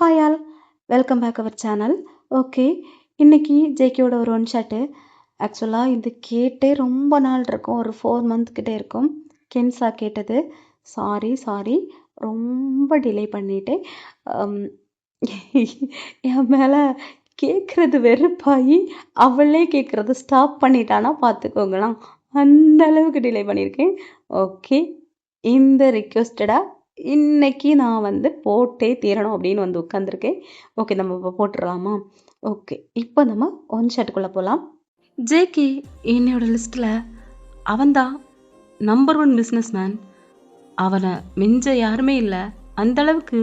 Hi all, welcome back our channel. Okay, இன்னைக்கு ஜேகேயோட ஒரு ஒன் ஷாட்டு. ஆக்சுவலாக இது கேட்டே ரொம்ப நாள் இருக்கும், ஒரு 4 மந்த் கிட்டே இருக்கும். கென்சா கேட்டது. சாரி ரொம்ப டிலே பண்ணிட்டேன். அம், என் மேலே கேட்குறது வெறுப்பாகி அவளே கேட்குறது ஸ்டாப் பண்ணிட்டானா பார்த்துக்கோங்களேன். அந்த அளவுக்கு டிலே பண்ணியிருக்கேன். ஓகே, இந்த ரிக்வெஸ்டடாக இன்னைக்கு நான் போட்டே தீரணும் அப்படின்னு உட்காந்துருக்கேன். ஓகே, நம்ம இப்போ போட்டுடலாமா? ஓகே, இப்போ நம்ம ஒன் ஷாட்டுக்குள்ளே போகலாம். ஜேகே என்னோட லிஸ்ட்டில் அவன்தான் நம்பர் 1 பிஸ்னஸ் மேன். அவனை மிஞ்ச யாருமே இல்லை. அந்த அளவுக்கு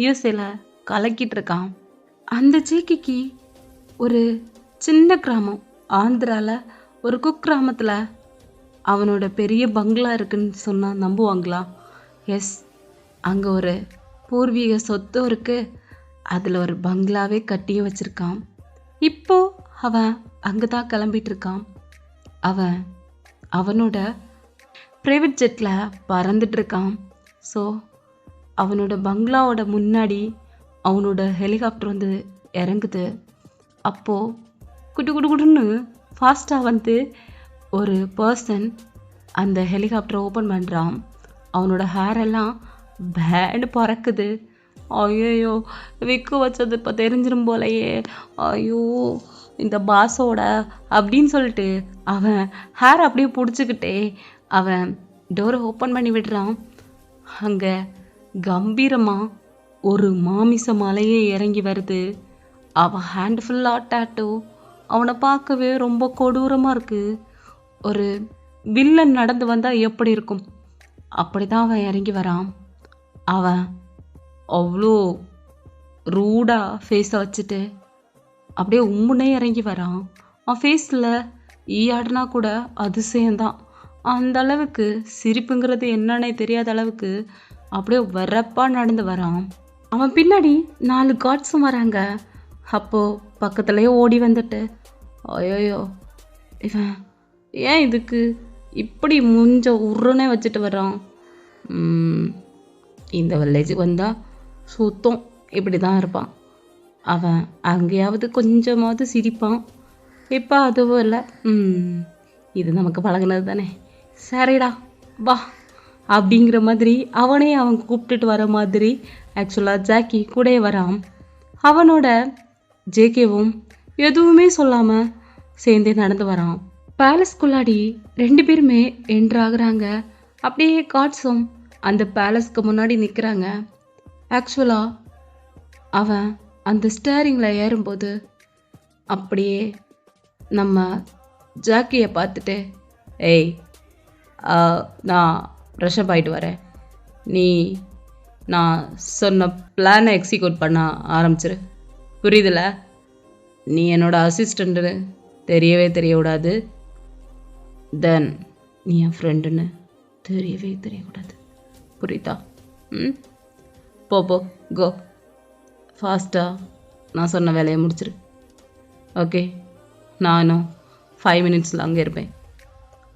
யூஎஸ்ஏல கலக்கிட்டு இருக்கான். அந்த ஜேகேக்கு ஒரு சின்ன கிராமம் ஆந்திராவில் ஒரு குக்கிராமத்தில் அவனோட பெரிய பங்களா இருக்குன்னு சொன்னால் நம்புவாங்களா? எஸ், அங்கே ஒரு பூர்வீக சொத்தும் இருக்குது. அதில் ஒரு பங்களாவே கட்டியும் வச்சுருக்கான். இப்போ அவன் அங்கே தான் கிளம்பிட்டு இருக்கான். அவனோட ப்ரைவேட் ஜெட்டில் பறந்துட்டுருக்கான். ஸோ அவனோட பங்களாவோட முன்னாடி அவனோட ஹெலிகாப்டர் இறங்குது. அப்போது குடுன்னு ஃபாஸ்ட்டாக ஒரு பர்சன் அந்த ஹெலிகாப்டரை ஓப்பன் பண்ணுறான். அவனோட ஹேர் எல்லாம் பேண்டு பறக்குது. ஐயோ, விக்கு வச்சது இப்போ தெரிஞ்சிடும் போலையே, ஐயோ இந்த பாஸோட அப்படின்னு சொல்லிட்டு அவன் ஹேர் அப்படியே பிடிச்சிக்கிட்டே அவன் டோரை ஓப்பன் பண்ணி விடுறான். அங்கே கம்பீரமாக ஒரு மாமிச மலையே இறங்கி வருது. அவன் ஹேண்ட் ஃபுல்லாக டேட்டோ. அவனை பார்க்கவே ரொம்ப கொடூரமாக இருக்குது. ஒரு வில்லன் நடந்து வந்தால் எப்படி இருக்கும், அப்படி தான் அவன் இறங்கி வரான். அவன் அவ்வளோ ரூடாக ஃபேஸை வச்சுட்டு அப்படியே உம்முன்னே இறங்கி வரான். அவன் ஃபேஸில் ஈயாடுனா கூட அதிசயம்தான். அந்த அளவுக்கு சிரிப்புங்கிறது என்னன்னே தெரியாத அளவுக்கு அப்படியே வரப்பாக நடந்து வரான். அவன் பின்னாடி 4 காட்ஸும் வராங்க. அப்போது பக்கத்துலேயே ஓடி வந்துட்டு, ஐயோயோ இவன் ஏன் இதுக்கு இப்படி முஞ்ச உருன்னே வச்சுட்டு வர்றான்? இந்த வில்லேஜுக்கு வந்தால் சுத்தம் இப்படி தான் இருப்பான். அவன் அங்கேயாவது கொஞ்சமாவது சிரிப்பான். இப்போ அதுவும் இல்லை. இது நமக்கு பழகினது தானே, சரிடா வா அப்படிங்கிற மாதிரி அவனே அவன் கூப்பிட்டுட்டு வர மாதிரி ஆக்சுவலாக ஜாக்கி கூடயே வரான். அவனோட ஜேகேவும் எதுவுமே சொல்லாமல் சேர்ந்தே நடந்து வரான். பேலஸ்குள்ளாடி 2 பேருமே என்ட்ராகிறாங்க. அப்படியே காட்ஸும் அந்த பேலஸ்க்கு முன்னாடி நிற்கிறாங்க. ஆக்சுவலாக அவன் அந்த ஸ்டேரிங்கில் ஏறும்போது அப்படியே நம்ம ஜாக்கியை பார்த்துட்டு, ஏய் நான் ஃப்ரெஷ்அப் ஆகிட்டு வரேன், நீ நான் சொன்ன பிளானை எக்ஸிக்யூட் பண்ண ஆரம்பிச்சிரு, புரியுதுல? நீ என்னோட அசிஸ்டண்ட்டுன்னு தெரியவே தெரியக்கூடாது, தென் நீ என் ஃப்ரெண்டுன்னு தெரியவே தெரியக்கூடாது, புரியுதா? போ கோ, ஃபாஸ்ட்டாக நான் சொன்ன வேலையை முடிச்சிரு. ஓகே, நானும் 5 மினிட்ஸில் அங்கே இருப்பேன்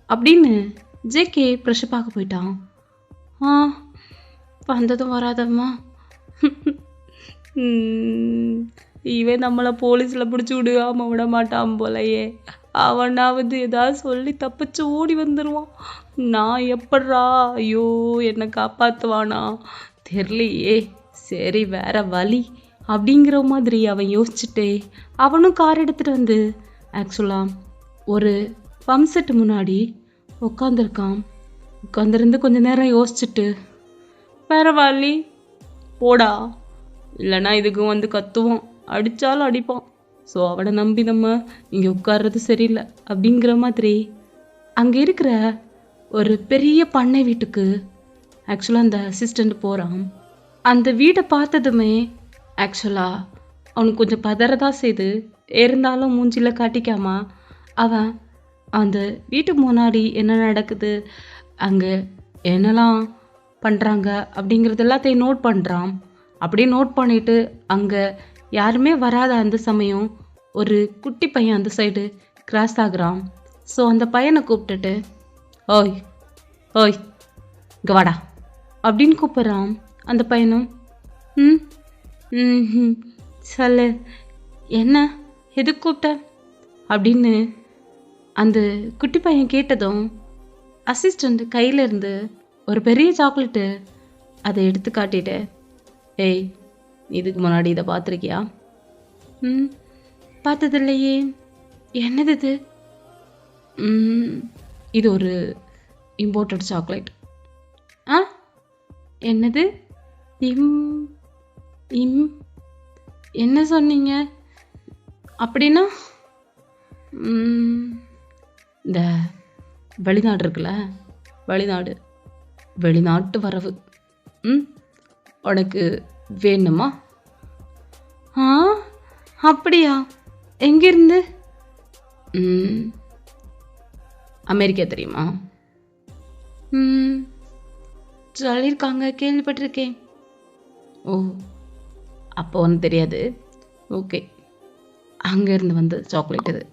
அப்படின்னு ஜேகே ப்ரெஷ் பார்க்க போயிட்டான். வந்ததும் வராதம்மா, இவன் நம்மளை போலீஸில் பிடிச்சி விடாமல் விட மாட்டான் போலையே. அவனாவது ஏதாவது சொல்லி தப்பிச்சு ஓடி வந்துடுவான். நான் எப்பட்றா, ஐயோ என்னை காப்பாற்றுவானா தெரியலையே. சரி, வேற வழி அப்படிங்கிற மாதிரி அவன் யோசிச்சுட்டே அவனும் கார் எடுத்துகிட்டு ஆக்சுவலாக ஒரு பம்ப் செட்டு முன்னாடி உட்காந்துருக்கான். உட்காந்துருந்து கொஞ்ச நேரம் யோசிச்சுட்டு, வேற வழி போடா, இல்லைன்னா இதுக்கு கத்துவான், அடித்தாலும் அடிப்பான். ஸோ அவனை நம்பி நம்ம இங்கே உட்கார்றது சரியில்லை அப்படிங்கிற மாதிரி அங்கே இருக்கிற ஒரு பெரிய பண்ணை வீட்டுக்கு ஆக்சுவலாக அந்த அசிஸ்டண்ட் போகிறான். அந்த வீடை பார்த்ததுமே ஆக்சுவலாக அவனுக்கு கொஞ்சம் பதறதான் செய்து, இருந்தாலும் மூஞ்சியில் காட்டிக்காம அவன் அந்த வீட்டுக்கு முன்னாடி என்ன நடக்குது, அங்கே என்னெல்லாம் பண்ணுறாங்க அப்படிங்கிறது எல்லாத்தையும் நோட் பண்ணுறான். அப்படியே நோட் பண்ணிவிட்டு அங்கே யாருமே வராத அந்த சமயம் ஒரு குட்டி பையன் அந்த சைடு கிராஸ் ஆகுறான். ஸோ அந்த பையனை கூப்பிட்டுட்டு, ஓய் இங்கே வாடா அப்படின்னு கூப்பிட்றான். அந்த பையனும் ம் சொல்லு, என்ன, எதுக்கு கூப்பிட்ட அப்படின்னு அந்த குட்டி பையன் கேட்டதும் அசிஸ்டண்ட் கையில் இருந்து ஒரு பெரிய சாக்லேட்டு அதை எடுத்து காட்டிட்டு, ஏய் இதுக்கு முன்னாடி இதை பார்த்துருக்கியா? ம் பார்த்ததில்லையே, என்னது இது? இது ஒரு இம்போர்ட்டட் சாக்லேட். ஆ என்னது? இம் இம் என்ன சொன்னீங்க? அப்படின்னா இந்த வெளிநாடு இருக்குல்ல, வெளிநாட்டு வரவு. உனக்கு வேணுமா? ஆ அப்படியா? எங்கிருந்து? அமெரிக்கா தெரியுமா? சொல்லியிருக்காங்க, கேள்விப்பட்டிருக்கேன். ஓ அப்போ ஒன்றும் தெரியாது. ஓகே, அங்கேருந்து வந்த சாக்லேட் இது.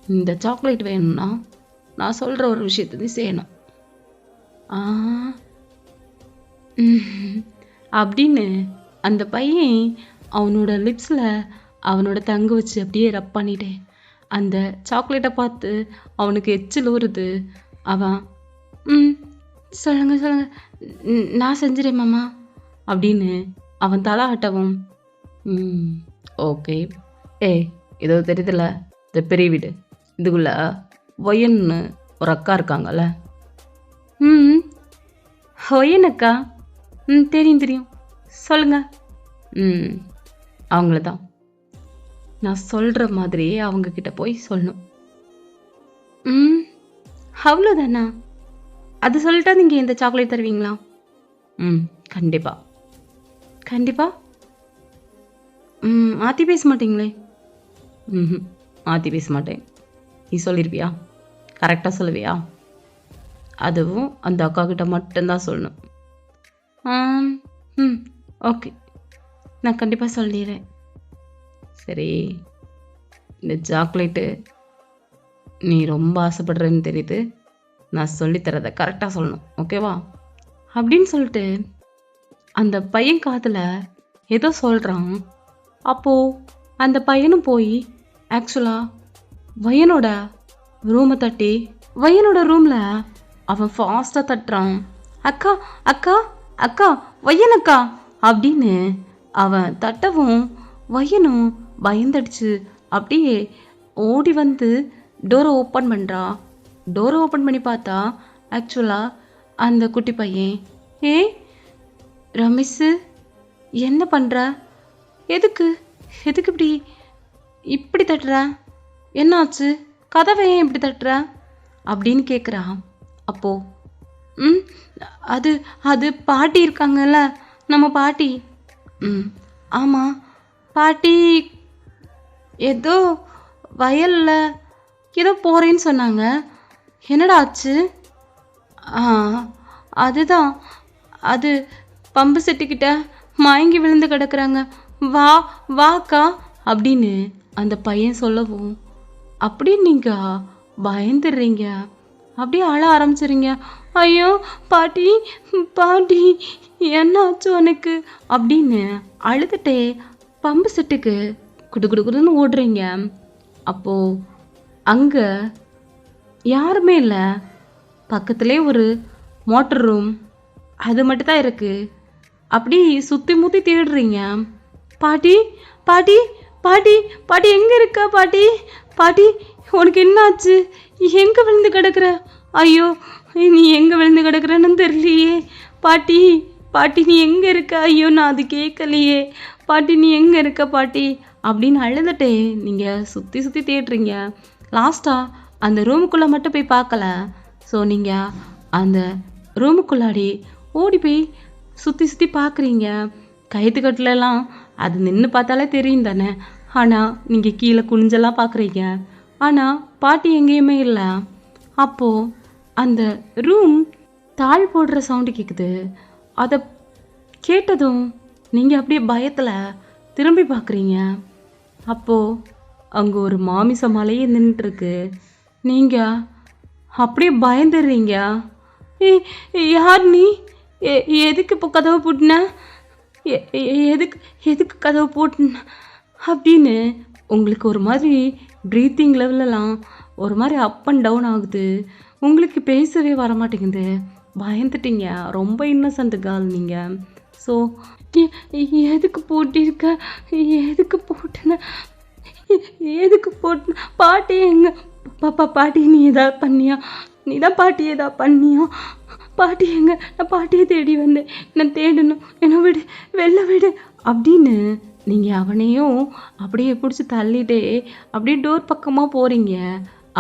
இந்த சாக்லேட் வேணும்னா நான் சொல்கிற ஒரு விஷயத்தை நீ செய்யணும். அப்படின்னு அந்த பையன் அவனோட லிப்ஸில் அவனோட தங்க வச்சு அப்படியே ரப் பண்ணிட்டேன். அந்த சாக்லேட்டை பார்த்து அவனுக்கு எச்சில் ஊறுது. அவன் சொல்லுங்க நான் செஞ்சிடேன் மாமா அப்படின்னு அவன் தலை ஆட்டவும், ஓகே, இதோ தெரியுதுல்ல, இந்த பெரிய வீடு, இதுக்குள்ள ஒயன்னு ஒரு அக்கா இருக்காங்கல்ல. ஒயன் அக்கா? தெரியும், சொல்லுங்க. அவங்கள தான் நான் சொல்கிற மாதிரியே அவங்கக்கிட்ட போய் சொல்லணும். அவ்வளோதானா? அது சொல்லிட்டா நீங்கள் இந்த சாக்லேட் தருவீங்களா? கண்டிப்பாக. மாற்றி பேச மாட்டீங்களே? மாற்றி பேச மாட்டேன். நீ சொல்லியிருப்பியா? கரெக்டாக சொல்லுவியா? அதுவும் அந்த அக்கா கிட்ட மட்டும்தான் சொல்லணும். ஓகே, நான் கண்டிப்பாக சொல்லிடுறேன். சரி, இந்த சாக்லேட்டு நீ ரொம்ப ஆசைப்படுறேன்னு தெரியுது. நான் சொல்லித்தரதை கரெக்டாக சொல்லணும், ஓகேவா? அப்படின்னு சொல்லிட்டு அந்த பையன் காதில் ஏதோ சொல்கிறான். அப்போது அந்த பையனும் போய் ஆக்சுவலாக வயனோட ரூமை தட்டி, வயனோட ரூமில் அவன் ஃபாஸ்ட்டாக தட்டுறான். அக்கா அக்கா அக்கா, வயனக்கா அப்படின்னு அவன் தட்டவும் வயனும் பயந்தடிச்சு அப்படியே ஓடி வந்து டோரை ஓப்பன் பண்ணுறா. டோரை ஓப்பன் பண்ணி பார்த்தா ஆக்சுவலாக அந்த குட்டி பையன். ரமேஷு, என்ன பண்ணுற? எதுக்கு இப்படி தட்டுற? என்னாச்சு? கதவை ஏன் இப்படி தட்டுற அப்படின்னு கேட்குறா. அப்போ அது பாட்டி இருக்காங்கல்ல, நம்ம பாட்டி. ஆமாம், பாட்டி ஏதோ வயலில் ஏதோ போகிறேன்னு சொன்னாங்க. என்னடா ஆச்சு? அதுதான், அது பம்பு செட்டுக்கிட்ட மயங்கி விழுந்து கிடக்குறாங்க, வாக்கா அப்படின்னு அந்த பையன் சொல்லவும், அப்படி நீங்கள் பயந்துடுறீங்க, அப்படியே அழ ஆரம்பிச்சிடுறீங்க. ஐயோ பாட்டி என்னாச்சு உனக்கு அப்படின்னு அழுதுட்டே பம்பு செட்டுக்கு குடுன்னு ஓடுறீங்க. அப்போது அங்கே யாருமே இல்லை. பக்கத்துலேயே ஒரு மோட்டர் ரூம், அது மட்டும்தான் இருக்குது. அப்படி சுற்றி முற்றி தேடுறீங்க. பாட்டி பாட்டி பாட்டி பாட்டி எங்கே இருக்கா? பாட்டி உனக்கு என்னாச்சு? எங்கே விழுந்து கிடக்குற? ஐயோ, நீ எங்கே விழுந்து கிடக்குறன்னு தெரியலையே. பாட்டி நீ எங்கே இருக்க? ஐயோ, நான் அது கேட்கலையே. பாட்டி நீ எங்கே இருக்க பாட்டி அப்படின்னு அழுதுட்டே நீங்கள் சுற்றி தேடுறீங்க. லாஸ்ட்டாக அந்த ரூமுக்குள்ளே மட்டும் போய் பார்க்கல. ஸோ நீங்கள் அந்த ரூமுக்குள்ளாடி ஓடி போய் சுற்றி பார்க்குறீங்க. கயிற்றுக்கட்டுலலாம் அது நின்று பார்த்தாலே தெரியும் தானே. ஆனால் நீங்கள் கீழே குனிஞ்செல்லாம் பார்க்குறீங்க. ஆனால் பாட்டி எங்கேயுமே இல்லை. அப்போது அந்த ரூம் தாழ் போடுற சவுண்டு கேட்குது. அதை கேட்டதும் நீங்கள் அப்படியே பயத்தில் திரும்பி பார்க்குறீங்க. அப்போது அங்கே ஒரு மாமிச மலையே நின்றுட்டுருக்கு. நீங்கள் அப்படியே பயந்துடுறீங்க. யார் நீ? எதுக்கு இப்போ கதவை பூட்டின? எதுக்கு எதுக்கு கதவு போட்டு அப்படின்னு உங்களுக்கு ஒரு மாதிரி ப்ரீத்திங் லெவலெல்லாம் ஒரு மாதிரி அப் அண்ட் டவுன் ஆகுது. உங்களுக்கு பேசவே வர மாட்டேங்குது. பயந்துட்டீங்க. ரொம்ப இன்னசென்ட் கேர்ள் நீங்கள். ஸோ எதுக்கு போட்டிருக்க, எதுக்கு போட்டேன்னு, எதுக்கு போட்டு பாட்டி எங்க பாட்டி நீ ஏதாவது பண்ணியா, நீ தான் பாட்டி ஏதாவது பண்ணியா, பாட்டி எங்க, நான் பாட்டியை தேடி வந்தேன், நான் தேடணும், என்ன விடு, வெளில விடு அப்படின்னு நீங்கள் அவனையும் அப்படியே பிடிச்சி தள்ளிட்டே அப்படியே டோர் பக்கமாக போகிறீங்க.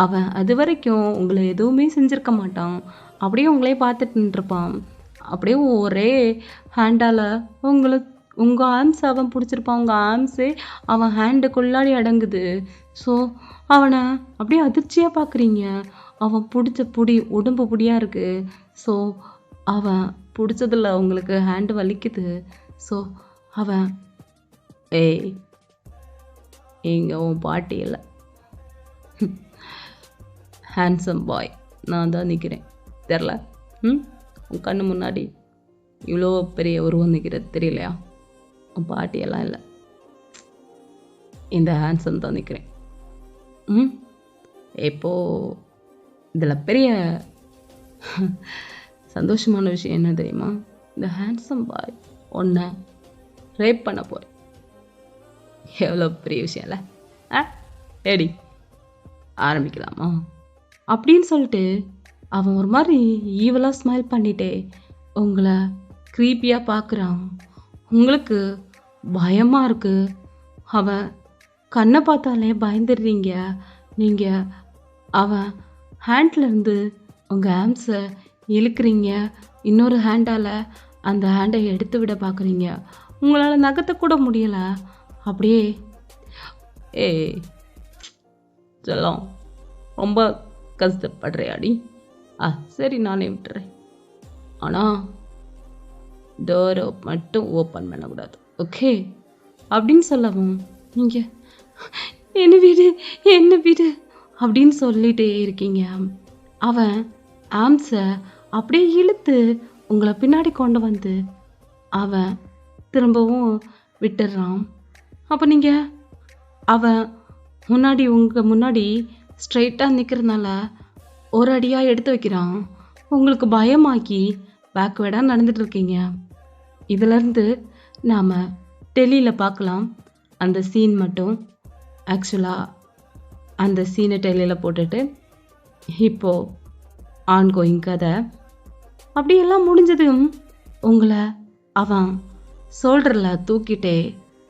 அவன் அது வரைக்கும் உங்களை எதுவுமே செஞ்சுருக்க மாட்டான். அப்படியே உங்களே பார்த்துட்டு நின்றுப்பான். அப்படியே ஒரே ஹேண்டால் உங்கள் ஆர்ம்ஸ் அவன் பிடிச்சிருப்பான். உங்கள் ஆர்ம்ஸே அவன் ஹேண்டுக்குள்ளாடி அடங்குது. ஸோ அவனை அப்படியே அதிர்ச்சியாக பார்க்குறீங்க. அவன் பிடிச்ச உடம்பு பிடியாக இருக்குது. ஸோ அவன் பிடிச்சதில் உங்களுக்கு ஹேண்டு வலிக்குது. ஸோ அவன் ஏய் இங்கே உன் பாட்டி இல்லை, ஹேண்ட்ஸம் பாய் நான் தான் நிற்கிறேன், தெரில? உன் கண்ணு முன்னாடி இவ்வளோ பெரிய உருவம் நிற்கிறது தெரியலையா? உன் பாட்டியெல்லாம் இல்லை, இந்த ஹேண்ட்ஸம் தான் நிற்கிறேன். இப்போது இதில் பெரிய சந்தோஷமான விஷயம் என்ன தெரியுமா? இந்த ஹேண்ட்ஸம் பாய் ஒன்றை ரேப் பண்ண போகிறேன். எவ்வளோ பெரிய விஷயம் இல்லை? ஏடி ஆரம்பிக்கலாமா அப்படின்னு சொல்லிட்டு அவன் ஒரு மாதிரி ஈவலாக ஸ்மைல் பண்ணிட்டே உங்களை க்ரீப்பியாக பார்க்குறான். உங்களுக்கு பயமாக இருக்குது. அவன் கண்ணை பார்த்தாலே பயந்துடுறீங்க. நீங்கள் அவன் ஹேண்ட்லேருந்து உங்கள் ஆம்ஸை இழுக்கிறீங்க. இன்னொரு ஹேண்டால் அந்த ஹேண்டை எடுத்து விட பார்க்குறீங்க. உங்களால் நகர்த்தக்கூட முடியலை. அப்படியே செல்லம் ரொம்ப கஷ்டப்படுறியாடி? சரி நானே விட்டுறேன். ஆனால் டோரை மட்டும் ஓப்பன் பண்ணக்கூடாது, ஓகே அப்படின்னு சொல்லவும் நீங்கள் என்ன வீடு அப்படின்னு சொல்லிகிட்டே இருக்கீங்க. அவன் ஆம்ஸை அப்படியே இழுத்து உங்களை பின்னாடி கொண்டு வந்து அவன் திரும்பவும் விட்டுடுறான். அப்போ நீங்கள் அவன் உங்கள் முன்னாடி ஸ்ட்ரைட்டாக நிற்கிறதுனால ஒரு அடியாக எடுத்து வைக்கிறான். உங்களுக்கு பயமாக்கி பேக்வேர்டாக நடந்துகிட்ருக்கீங்க. இதிலேருந்து நாம் டெல்லியில் பார்க்கலாம் அந்த சீன் மட்டும். ஆக்சுவலாக அந்த சீனை டெல்லியில் போட்டுட்டு இப்போது ஆன்கோயிங் கதை அப்படியெல்லாம் முடிஞ்சதும் உங்களை அவன் ஷோல்டரில் தூக்கிட்டே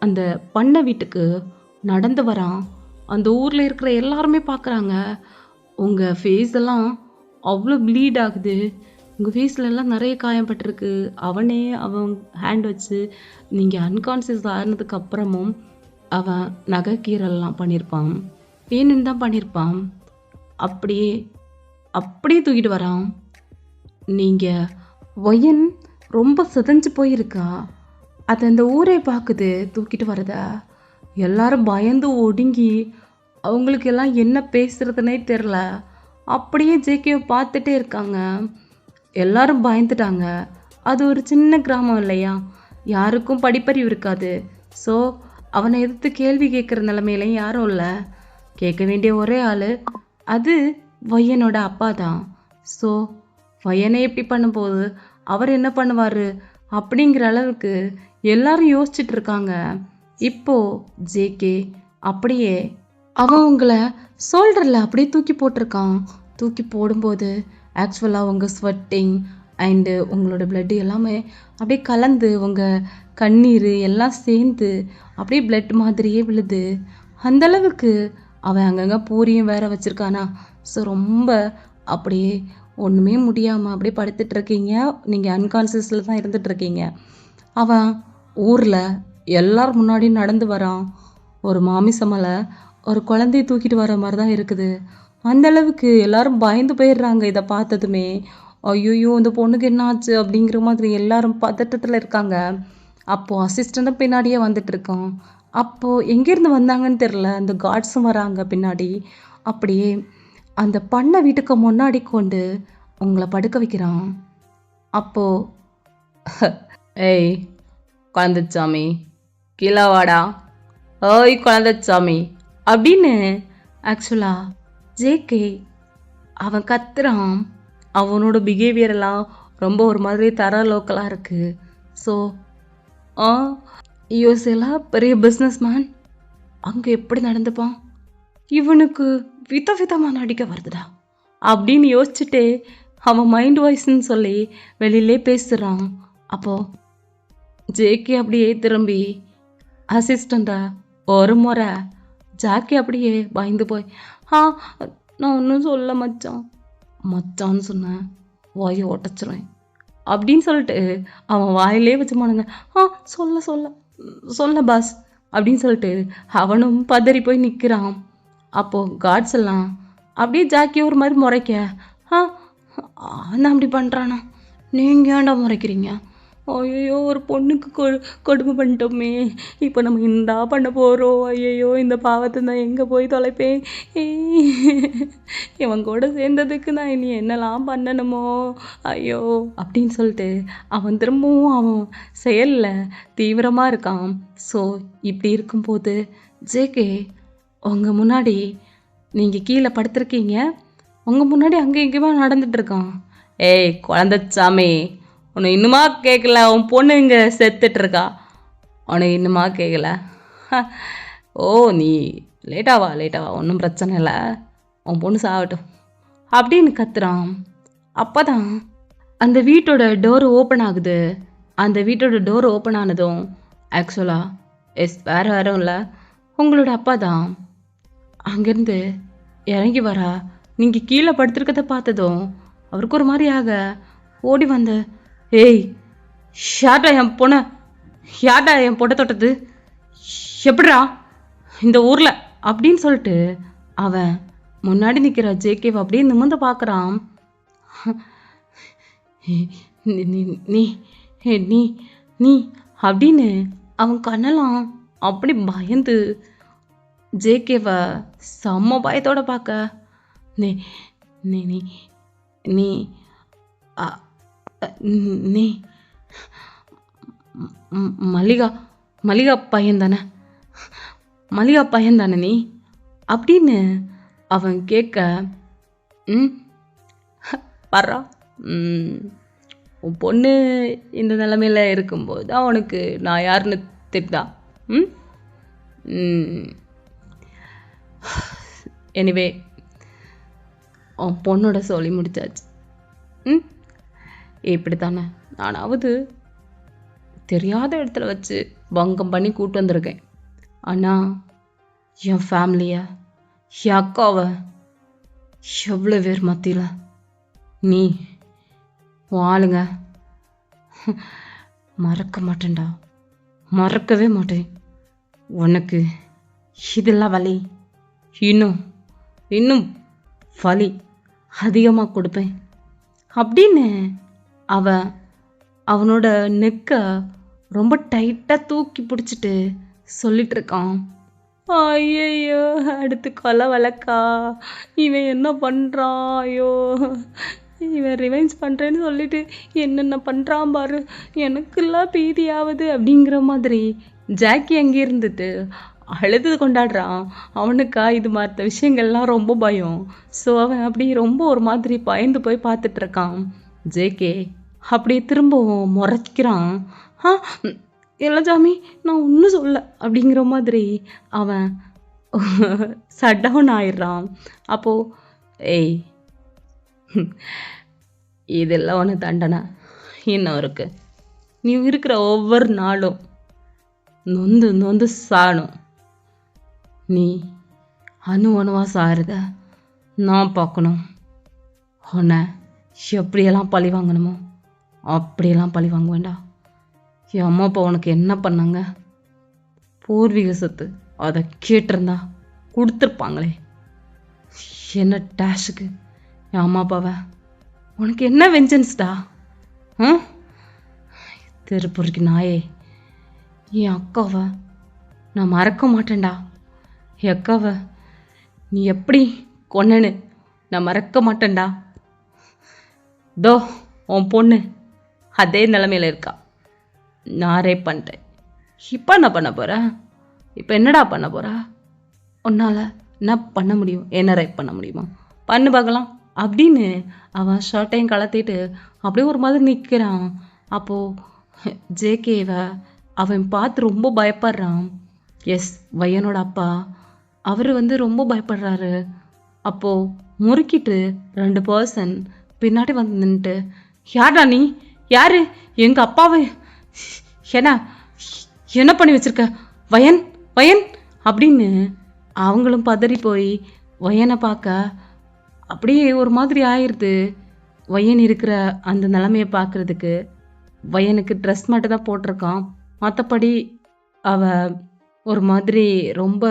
அந்த பண்ணை வீட்டுக்கு நடந்து வரான். அந்த ஊரில் இருக்கிற எல்லாருமே பார்க்குறாங்க. உங்கள் ஃபேஸ் எல்லாம் அவ்வளோ ப்ளீட் ஆகுது. உங்கள் ஃபேஸில் எல்லாம் நிறைய காயப்பட்டிருக்கு. அவன் ஹேண்ட் வச்சு நீங்கள் அன்கான்சியஸ் ஆனதுக்கு அப்புறமும் அவன் நகைக்கீரல்லாம் பண்ணியிருப்பான். வேணுன்னு தான் பண்ணியிருப்பான். அப்படியே தூக்கிட்டு வரான். நீங்கள் ஒயன் ரொம்ப சிதைஞ்சு போயிருக்கா. அது அந்த ஊரே பார்க்குது தூக்கிட்டு வரதா. எல்லாரும் பயந்து ஒடுங்கி அவங்களுக்கு எல்லாம் என்ன பேசுறதுனே தெரில. அப்படியே ஜேகேவை பார்த்துட்டே இருக்காங்க. எல்லாரும் பயந்துட்டாங்க. அது ஒரு சின்ன கிராமம் இல்லையா, யாருக்கும் படிப்பறிவு இருக்காது. ஸோ அவனை எதிர்த்து கேள்வி கேட்குற நிலைமையிலையும் யாரும் இல்லை. கேட்க வேண்டிய ஒரே ஆள் அது வையனோட அப்பா தான். ஸோ வையனை எப்படி பண்ணும்போது அவர் என்ன பண்ணுவார் அப்படிங்கிற அளவுக்கு எல்லாரும் யோசிச்சுட்டு இருக்காங்க. இப்போ ஜேகே அப்படியே அவன் உங்களை ஷோல்டரில் அப்படியே தூக்கி போட்டிருக்கான். தூக்கி போடும்போது ஆக்சுவலாக உங்கள் ஸ்வெட்டிங் அண்டு உங்களோட பிளட்டு எல்லாமே அப்படியே கலந்து உங்கள் கண்ணீர் எல்லாம் சேர்ந்து அப்படியே பிளட் மாதிரியே விழுது. அந்தளவுக்கு அவன் அங்கங்கே பூரியும் வேற வச்சுருக்கானா. ஸோ ரொம்ப அப்படியே ஒன்றுமே முடியாமல் அப்படியே படுத்துட்ருக்கீங்க. நீங்கள் அன்கான்சியஸில் தான் இருந்துகிட்ருக்கீங்க. அவன் ஊரில் எல்லார் முன்னாடியும் நடந்து வரான். ஒரு மாமிசமலை ஒரு குழந்தைய தூக்கிட்டு வர மாதிரி தான் இருக்குது. அந்தளவுக்கு எல்லாரும் பயந்து போயிடுறாங்க இதை பார்த்ததுமே. ஐயோ இந்த பொண்ணுக்கு என்ன ஆச்சு அப்படிங்கிற மாதிரி எல்லாரும் பதட்டத்தில் இருக்காங்க. அப்போது அசிஸ்டண்ட்டும் பின்னாடியே வந்துட்டு இருக்கான். அப்போது எங்கேருந்து வந்தாங்கன்னு தெரில, அந்த கார்ட்ஸும் வராங்க பின்னாடி. அப்படியே அந்த பண்ணை வீட்டுக்கு முன்னாடி கொண்டு உங்களை படுக்க வைக்கிறான். அப்போது ஏய் குழந்தச்சாமி கீழே வாடா, ஓய் குழந்தச்சாமி அப்படின்னு ஆக்சுவலா ஜேகே அவன் கத்துறான். அவனோட பிஹேவியர் எல்லாம் ரொம்ப ஒரு மாதிரி தர லோக்கலாக இருக்குது. ஸோ யூஎஸ்ஏலாம் பெரிய பிஸ்னஸ் மேன், அங்கே எப்படி நடந்துப்பான், இவனுக்கு விதமாக நடிக்க வருதுடா அப்படின்னு யோசிச்சுட்டு அவன் மைண்ட் வாய்ஸ்ன்னு சொல்லி வெளியிலே பேசுகிறான். அப்போது ஜேகே அப்படியே திரும்பி அசிஸ்டண்ட்டை ஒரு முறை ஜாக்கி அப்படியே பயந்து போய், நான் ஒன்றும் சொல்ல மச்சான்னு சொன்னேன், வாயை உடச்சிருவேன் அப்படின்னு சொல்லிட்டு அவன் வாயிலே வச்சுமானுங்க. சொல்ல பாஸ் அப்படின்னு சொல்லிட்டு அவனும் பதறி போய் நிற்கிறான். அப்போது கார்ட்ஸ் எல்லாம் அப்படியே ஜாக்கி ஒரு மாதிரி முறைக்க, நான் அப்படி பண்ணுறானா, நீங்கள் ஏன்டா முறைக்கிறீங்க, ஐயோ ஒரு பொண்ணுக்கு கொடுமை பண்ணிட்டோமே, இப்போ நம்ம இந்தா பண்ண போகிறோம், ஐயோ இந்த பாவத்தை நான் எங்கே போய் தொலைப்பேன், இவன் கூட சேர்ந்ததுக்கு நான் இனி என்னெல்லாம் பண்ணணுமோ ஐயோ அப்படின்னு சொல்லிட்டு அவன் திரும்பவும் அவன் செயலில் தீவிரமாக இருக்கான். ஸோ இப்படி இருக்கும்போது ஜேகே உங்கள் முன்னாடி நீங்கள் கீழே படுத்திருக்கீங்க, உங்கள் முன்னாடி அங்கே எங்கேயுமே நடந்துட்டுருக்கான். ஏய் குழந்தச்சாமி, உன்னை இன்னுமா கேட்கல, உன் பொண்ணு இங்கே செத்துட்ருக்கா, உனக்கு இன்னுமா கேட்கல, ஓ நீ லேட்டாவா ஒன்றும் பிரச்சனை இல்லை, உன் பொண்ணு சாகட்டும் அப்படின்னு கத்துறான். அப்போ தான் அந்த வீட்டோட டோர் ஓப்பன் ஆகுது. அந்த வீட்டோட டோர் ஓப்பன் ஆனதும் ஆக்சுவலாக வேறு யாரும் இல்லை, உங்களோட அப்பா தான் அங்கேருந்து இறங்கி வரா. நீங்கள் கீழே படுத்துருக்கதை பார்த்ததும் அவருக்கு ஒரு மாதிரி ஆக ஓடி வந்த, ஏய் யார்டா என் பொண்ணை தொட்டது, எப்படிரா இந்த ஊரில் அப்படின்னு சொல்லிட்டு அவன் முன்னாடி நிற்கிற ஜேகேவை அப்படியே நிமிர்ந்து பார்க்குறான். நீ நீ நீ அப்படின்னு அவன் கண்ணெல்லாம் அப்படி பயந்து ஜேகேவை செம்ம பயத்தோட பார்க்க, நீ நீ நீ நீ நீ மல்லிகா பையன் தானே நீ அப்படின்னு அவன் கேட்க, பாரா உன் பொண்ணு இந்த நிலைமையில் இருக்கும்போது தான் உனக்கு நான் யாருன்னு தெரிதா? எனிவே உன் பொண்ணோட சொல்லி முடிச்சாச்சு. இப்படி தானே நானாவது தெரியாத இடத்துல வச்சு பங்கம் பண்ணி கூட்டு வந்திருக்கேன். ஆனால் என் ஃபேமிலியை, என் அக்காவை எவ்வளோ பேர் மத்தியில் நீ ஆளுங்க மறக்க மாட்டேன்டா, மறக்கவே மாட்டேன். உனக்கு இதெல்லாம் வலி இன்னும் வலி அதிகமாக கொடுப்பேன் அப்படின்னு அவனோட நெக்கை ரொம்ப டைட்டாக தூக்கி பிடிச்சிட்டு சொல்லிட்டு இருக்கான். ஐயோ அடுத்து கொலை வழக்கா, இவன் என்ன பண்ணுறான், ஐயோ இவன் ரிவைன்ஸ் பண்ணுறேன்னு சொல்லிட்டு என்னென்ன பண்ணுறான் பாரு, எனக்குலாம் பீதியாவது அப்படிங்கிற மாதிரி ஜாக்கி அங்கே இருந்துட்டு அழுது கொண்டாடுறான். அவனுக்கா இது மற்ற விஷயங்கள்லாம் ரொம்ப பயம். ஸோ அவன் அப்படி ரொம்ப ஒரு மாதிரி பயந்து போய் பார்த்துட்ருக்கான். ஜேகே அப்படியே திரும்பவும் முறைக்கிறான். இல்லை ஜாமி நான் ஒன்றும் சொல்ல அப்படிங்கிற மாதிரி அவன் சட் டவுன் ஆயிடுறான். அப்போது ஏய் இதெல்லாம் ஒன்று தண்டனை இன்னும் இருக்கு, நீ இருக்கிற ஒவ்வொரு நாளும் நொந்து சாணும், நீ அணுவா சாருத நான் பார்க்கணும், உன்னை எப்படியெல்லாம் பழி வாங்கணுமோ அப்படியெல்லாம் பழி வாங்க வேண்டாம். என் அம்மா அப்பா உனக்கு என்ன பண்ணாங்க, பூர்வீக சொத்து அதை கேட்டிருந்தா கொடுத்துருப்பாங்களே, என்ன டேஷுக்கு என் அம்மா அப்பாவை உனக்கு என்ன வெஞ்சன்ஸ்டா, திருப்பூருக்கு நாயே, என் அக்காவை நான் மறக்க மாட்டேன்டா, என் அக்காவை நீ எப்படி கொன்னனு நான் மறக்க மாட்டேன்டா. தோ உன் பொண்ணு அதே நிலைமையில் இருக்கா, நான் ரேப் பண்ணிட்டேன். இப்போ என்ன பண்ண போற? இப்போ என்னடா பண்ண போறா? உன்னால் என்ன பண்ண முடியும்? என்ன ரேப் பண்ண முடியுமா? பண்ணு பார்க்கலாம் அப்படின்னு அவன் ஷர்ட்டையும் கலத்திட்டு அப்படியே ஒரு மாதிரி நிற்கிறான். அப்போது ஜேகேவை அவன் பார்த்து ரொம்ப பயப்படுறான். எஸ், வையனோட அப்பா அவர் ரொம்ப பயப்படுறாரு. அப்போது முறுக்கிட்டு 2 பர்சன் பின்னாடி வந்து நின்றுட்டு, யார்டா நீ? யாரு? எங்கள் அப்பாவை என்ன பண்ணி வச்சிருக்க? வயன் வயன் அப்படின்னு அவங்களும் பதறி போய் வயனை பார்க்க அப்படியே ஒரு மாதிரி ஆயிடுது. வயன் இருக்கிற அந்த நிலைமையை பார்க்குறதுக்கு வயனுக்கு ட்ரெஸ் மட்டும் தான் போட்டிருக்கான். மற்றபடி அவ ஒரு மாதிரி ரொம்ப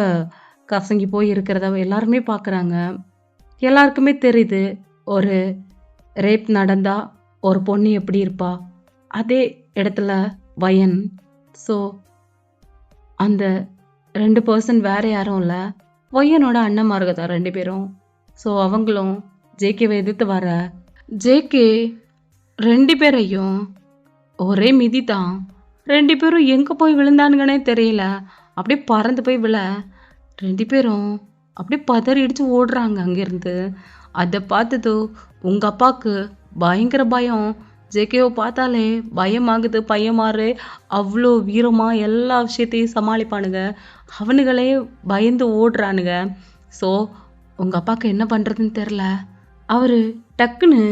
கசங்கி போய் இருக்கிறத எல்லாருமே பார்க்குறாங்க. எல்லாருக்குமே தெரியுது ஒரு ரேப் நடந்தா ஒரு பொண்ணு எப்படி இருப்பா, அதே இடத்துல வயன். ஸோ அந்த 2 பர்சன் வேற யாரும் இல்லை, வயனோட அண்ணன்மார்க தான் 2 பேரும். ஸோ அவங்களும் ஜேகேவை எதிர்த்து வர ஜேகே 2 பேரையும் ஒரே மிதி தான். 2 பேரும் எங்கே போய் விழுந்தானுங்கன்னே தெரியல. அப்படியே பறந்து போய் விழ 2 பேரும் அப்படியே பதறி அடித்து ஓடுறாங்க அங்கேருந்து. அதை பார்த்ததோ உங்கள் அப்பாவுக்கு பயங்கர பயம். ஜேகேவை பார்த்தாலே பயமாகுது. பையன்மாரு அவ்வளோ வீரமாக எல்லா விஷயத்தையும் சமாளிப்பானுங்க. அவனுங்களே பயந்து ஓடுறானுங்க. ஸோ உங்கள் அப்பாவுக்கு என்ன பண்ணுறதுன்னு தெரில. அவர் டக்குன்னு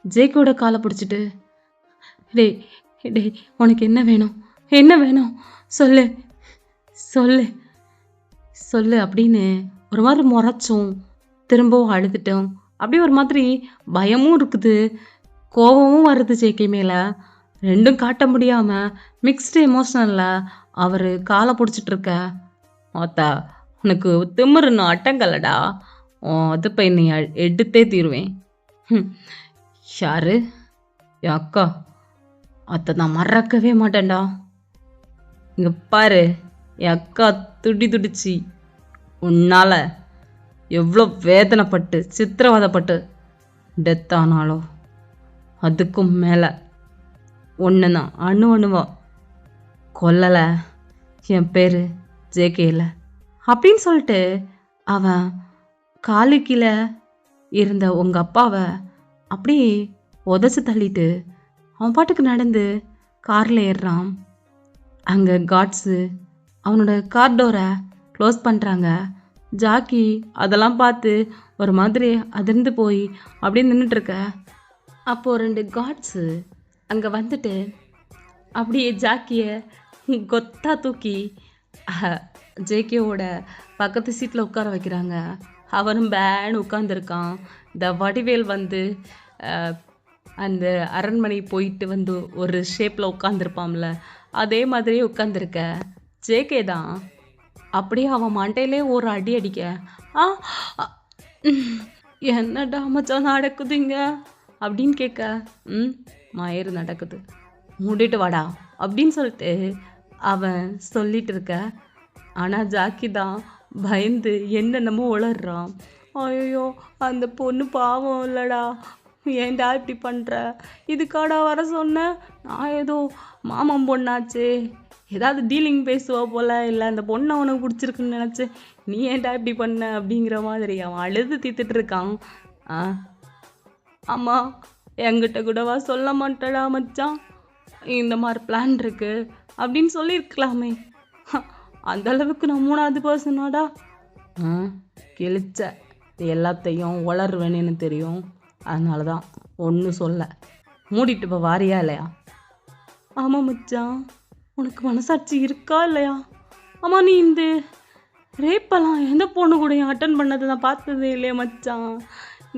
ஜேகேவோட காலை பிடிச்சிட்டு, டேய் டேய் உனக்கு என்ன வேணும்? என்ன வேணும்? சொல்லு சொல்லு சொல்லு அப்படின்னு ஒரு மாதிரி முறைச்சும் திரும்பவும் அழுதுட்டோம். அப்படியே ஒரு மாதிரி பயமும் இருக்குது, கோபமும் வருது ஜேகே மேலே. ரெண்டும் காட்ட முடியாமல் மிக்ஸ்டு எமோஷனில் அவர் காலை பிடிச்சிட்டு இருக்க. ஆத்தா உனக்கு திமிருன்னு அட்டங்கலடா, அது போய் நீ எடுத்தே தீருவேன். யாரு? என் அக்கா. அத்தை நான் மறக்கவே மாட்டேன்டா. இங்கே பாரு, என் அக்கா துடிச்சு உன்னால் எவ்வளோ வேதனைப்பட்டு சித்திரவதைப்பட்டு டெத் ஆனாலோ அதுக்கும் மேலே ஒன்று தான் அணுவா கொல்லலை. என் பேர் ஜேகேல அப்படின்னு சொல்லிட்டு அவன் காலு கீழே இருந்த உங்கள் அப்பாவை அப்படியே உதச்சி தள்ளிட்டு அவன் பாட்டுக்கு நடந்து காரில் ஏறுறான். அங்கே காட்ஸு அவனோட கார் டோரை க்ளோஸ் பண்ணுறாங்க. ஜாக்கி அதெல்லாம் பார்த்து ஒரு மாதிரி அதிர்ந்து போய் அப்படியே நின்றுட்டுருக்க. அப்போது 2 காட்ஸு அங்கே வந்துட்டு அப்படியே ஜாக்கியை கொத்தா தூக்கி ஜேகேவோட பக்கத்து சீட்டில் உட்கார வைக்கிறாங்க. அவனும் பேன்னு உட்காந்துருக்கான். இந்த வடிவேல் அந்த அரண்மனை போயிட்டு ஒரு ஷேப்பில் உட்காந்துருப்பான்ல, அதே மாதிரியே உட்காந்துருக்க. ஜேகே தான் அப்படியே அவன் மண்டையிலே ஒரு அடி அடிக்க, என்னடா மச்சான் நடக்குதுங்க அப்படின்னு கேட்க, மயிறு நடக்குது, மூடிட்டு வாடா அப்படின்னு சொல்லிட்டு அவன் சொல்லிட்டு இருக்க. ஆனால் ஜாக்கி தான் பயந்து என்னென்னமோ உளறான். ஐயோ அந்த பொண்ணு பாவம் இல்லடா, ஏன்டா இப்படி பண்ணுற? இதுக்காடா வர சொன்ன? நான் ஏதோ மாமன் பொண்ணாச்சு, ஏதாவது டீலிங் பேசுவா போல, இல்லை அந்த பொண்ணை அவனுக்கு பிடிச்சிருக்குன்னு நினச்சேன், நீ ஏன்டா இப்படி பண்ண அப்படிங்கிற மாதிரி அவன் அழுது தீத்துட்டு இருக்கான். ஆமாம், என்கிட்ட கூடவா சொல்ல மாட்டடா மச்சான், இந்த மாதிரி பிளான் இருக்கு அப்படின்னு சொல்லியிருக்கலாமே. அந்த அளவுக்கு நான் 3வது பர்சனாடா. கிழிச்ச எல்லாத்தையும் வளருவேன்னு தெரியும், அதனால தான் ஒன்றும் சொல்ல. மூடிட்டு இப்போ வாரியா இல்லையா? ஆமாம் மச்சான், உனக்கு மனசாட்சி இருக்கா இல்லையா? ஆமாம், நீ இந்த ரேப்பெல்லாம் எந்த பொண்ணு கூட அட்டன் பண்ணதை நான் பார்த்ததே இல்லையா மச்சான்,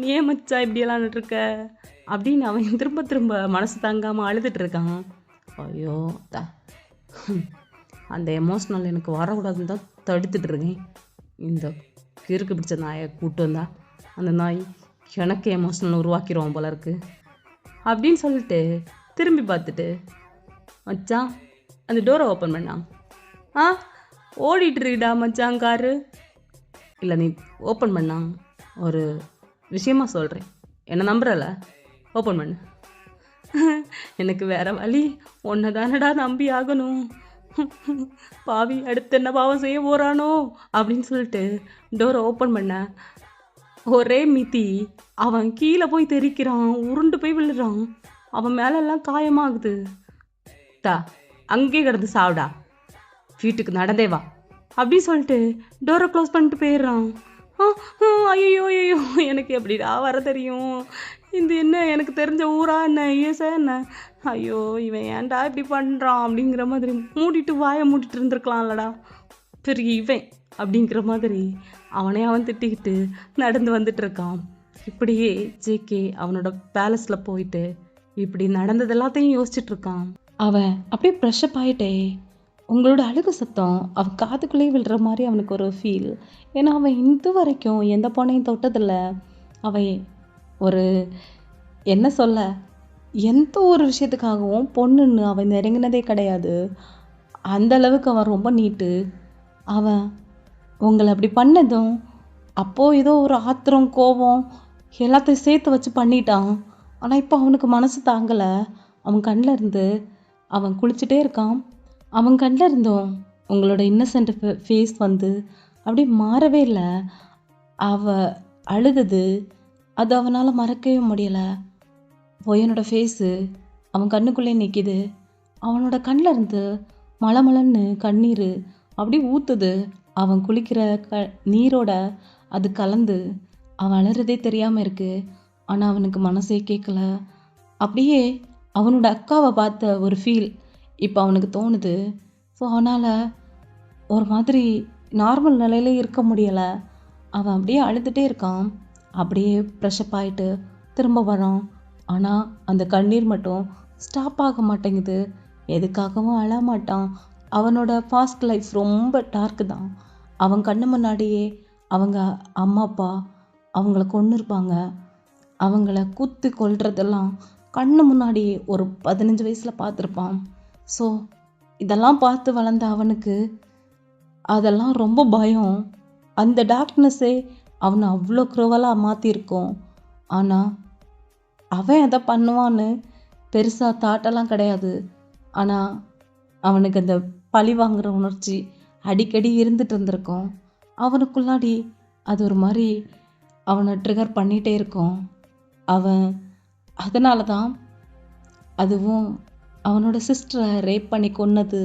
நீ ஏன் மச்சான் இப்படியெல்லாம் இருக்க அப்படின்னு அவன் திரும்ப திரும்ப மனசு தாங்காமல் அழுதுட்டு இருக்கான். ஐயோ அந்த எமோஷ்னல் எனக்கு வரக்கூடாதுன்னு தான் தடுத்துட்டு இருக்கேன். இந்த கிறுக்கு பிடிச்ச நாயை கூட்டு வந்தா அந்த நாய் எனக்கு எமோஷ்னல் உருவாக்கிடுவோம் போல இருக்கு அப்படின்னு சொல்லிட்டு திரும்பி பார்த்துட்டு, மச்சான் அந்த டோரை ஓப்பன் பண்ணான். ஓடிட்டுருடா மச்சான் காரு. இல்லை நீ ஓப்பன் பண்ணான், ஒரு விஷயமா சொல்கிறேன், என்ன நம்புறல, ஓப்பன் பண்ணு. எனக்கு வேற வழி, உன்னை தானடா நம்பி ஆகணும். பாவி அடுத்து என்ன பாவம் செய்ய போறானோ அப்படின்னு சொல்லிட்டு டோரை ஓப்பன் பண்ண ஒரே மிதி. அவன் கீழே போய் தெரிக்கிறான், உருண்டு போய் விழுறான். அவன் மேலெல்லாம் காயமாகுது. தா அங்கேயே கிடந்து சாவுடா, வீட்டுக்கு நடந்தே வா அப்படின்னு சொல்லிட்டு டோரை க்ளோஸ் பண்ணிட்டு போயிடுறான். ஐயோ ஐயோ, எனக்கு எப்படிடா வர தெரியும்? இது என்ன எனக்கு தெரிஞ்ச ஊரா என்ன, யூஎஸ்ஏ என்ன? ஐயோ இவன் ஏன்டா இப்படி பண்ணுறான் அப்படிங்கிற மாதிரி மூடிட்டு வாயை மூடிட்டு இருந்திருக்கலாம்லடா, பெரிய இவன் அப்படிங்கிற மாதிரி அவன் திட்டிக்கிட்டு நடந்து வந்துட்டு இருக்கான். இப்படியே ஜேகே அவனோட பேலஸில் போயிட்டு இப்படி நடந்தது எல்லாத்தையும் யோசிச்சுட்டு இருக்கான். அவன் அப்படியே ப்ரெஷ்அப் ஆகிட்டே உங்களோட அழுகு சத்தம் அவன் காதுக்குள்ளேயே விழுற மாதிரி அவனுக்கு ஒரு ஃபீல். ஏன்னா அவன் இது வரைக்கும் எந்த பொண்ணையும் தொட்டதில்லை. அவன் ஒரு என்ன சொல்ல, எந்த ஒரு விஷயத்துக்காகவும் பொண்ணுன்னு அவன் நெருங்கினதே கிடையாது. அந்த அளவுக்கு அவன் ரொம்ப நீட்டு. அவன் உங்களை அப்படி பண்ணதும் அப்போது ஏதோ ஒரு ஆத்திரம் கோபம் எல்லாத்தையும் சேர்த்து வச்சு பண்ணிட்டான். ஆனால் இப்போ அவனுக்கு மனசு தாங்கலை. அவன் கண்ணில் இருந்து அவன் குளிச்சுட்டே இருக்கான். அவன் கண்ணில் இருந்தோம் உங்களோட இன்னசென்ட் ஃபேஸ் வந்து அப்படி மாறவே இல்லை. அழுதது அது அவனால் மறக்கவே முடியலை. பொய்யனோட ஃபேஸு அவன் கண்ணுக்குள்ளே நிற்கிது. அவனோட கண்ணில் இருந்து மலமலன்னு கண்ணீர் அப்படி ஊற்றுது. அவன் குளிக்கிற நீரோட அது கலந்து அவன் அலறதே தெரியாமல் இருக்குது. ஆனால் அவனுக்கு மனசே கேட்கல. அப்படியே அவனோட அக்காவை பார்த்த ஒரு ஃபீல் இப்போ அவனுக்கு தோணுது. ஸோ அவனால் ஒரு மாதிரி நார்மல் நிலையில இருக்க முடியலை. அவன் அப்படியே அழுதுகிட்டே இருக்கான். அப்படியே ப்ரெஷ்அப் ஆகிட்டு திரும்ப வரான். ஆனால் அந்த கண்ணீர் மட்டும் ஸ்டாப் ஆக மாட்டேங்குது. எதுக்காகவும் அழ மாட்டான். அவனோட பாஸ்ட் லைஃப் ரொம்ப டார்க்கு தான். அவன் கண்ணு முன்னாடியே அவங்க அம்மா அப்பா அவங்கள கொன்று இருப்பாங்க. அவங்கள குத்தி கொல்றதெல்லாம் கண்ணு முன்னாடியே ஒரு 15 வயசில் பார்த்துருப்பான். ஸோ இதெல்லாம் பார்த்து வளர்ந்த அவனுக்கு அதெல்லாம் ரொம்ப பயம். அந்த டார்க்னஸ்ஸே அவனை அவ்வளோ குரூவலாக மாற்றிருக்கோம். ஆனால் அவன் அதை பண்ணுவான்னு பெருசாக தாட்டெல்லாம் கிடையாது. ஆனால் அவனுக்கு அந்த பழி வாங்குகிற உணர்ச்சி அடிக்கடி இருந்துட்டு இருந்திருக்கும். அவனுக்குள்ளாடி அது ஒரு மாதிரி அவனை ட்ரிகர் பண்ணிகிட்டே இருக்கும். அவன் அதனால தான் அதுவும் அவனோட சிஸ்டரை ரேப் பண்ணி கொன்னது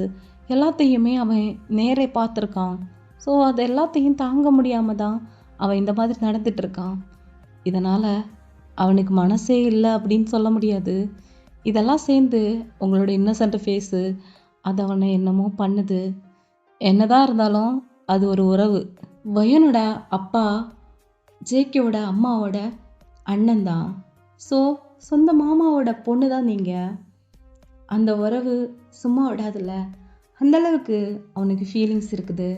எல்லாத்தையுமே அவன் நேரே பார்த்துருக்கான். ஸோ அது எல்லாத்தையும் தாங்க முடியாமல் தான் அவன் இந்த மாதிரி நடந்துகிட்ருக்கான். இதனால் அவனுக்கு மனசே இல்லை அப்படின்னு சொல்ல முடியாது. இதெல்லாம் சேர்ந்து உங்களோட இன்னசென்ட் ஃபேஸு அது அவனை என்னமோ பண்ணுது. என்னதான் இருந்தாலும் அது ஒரு உறவு. வயனோட அப்பா ஜேகேவோட அம்மாவோட அண்ணன் தான். ஸோ சொந்த மாமாவோட பொண்ணு தான் நீங்கள். அந்த உறவு சும்மா விடாதுல்ல. அந்தளவுக்கு அவனுக்கு ஃபீலிங்ஸ் இருக்குது.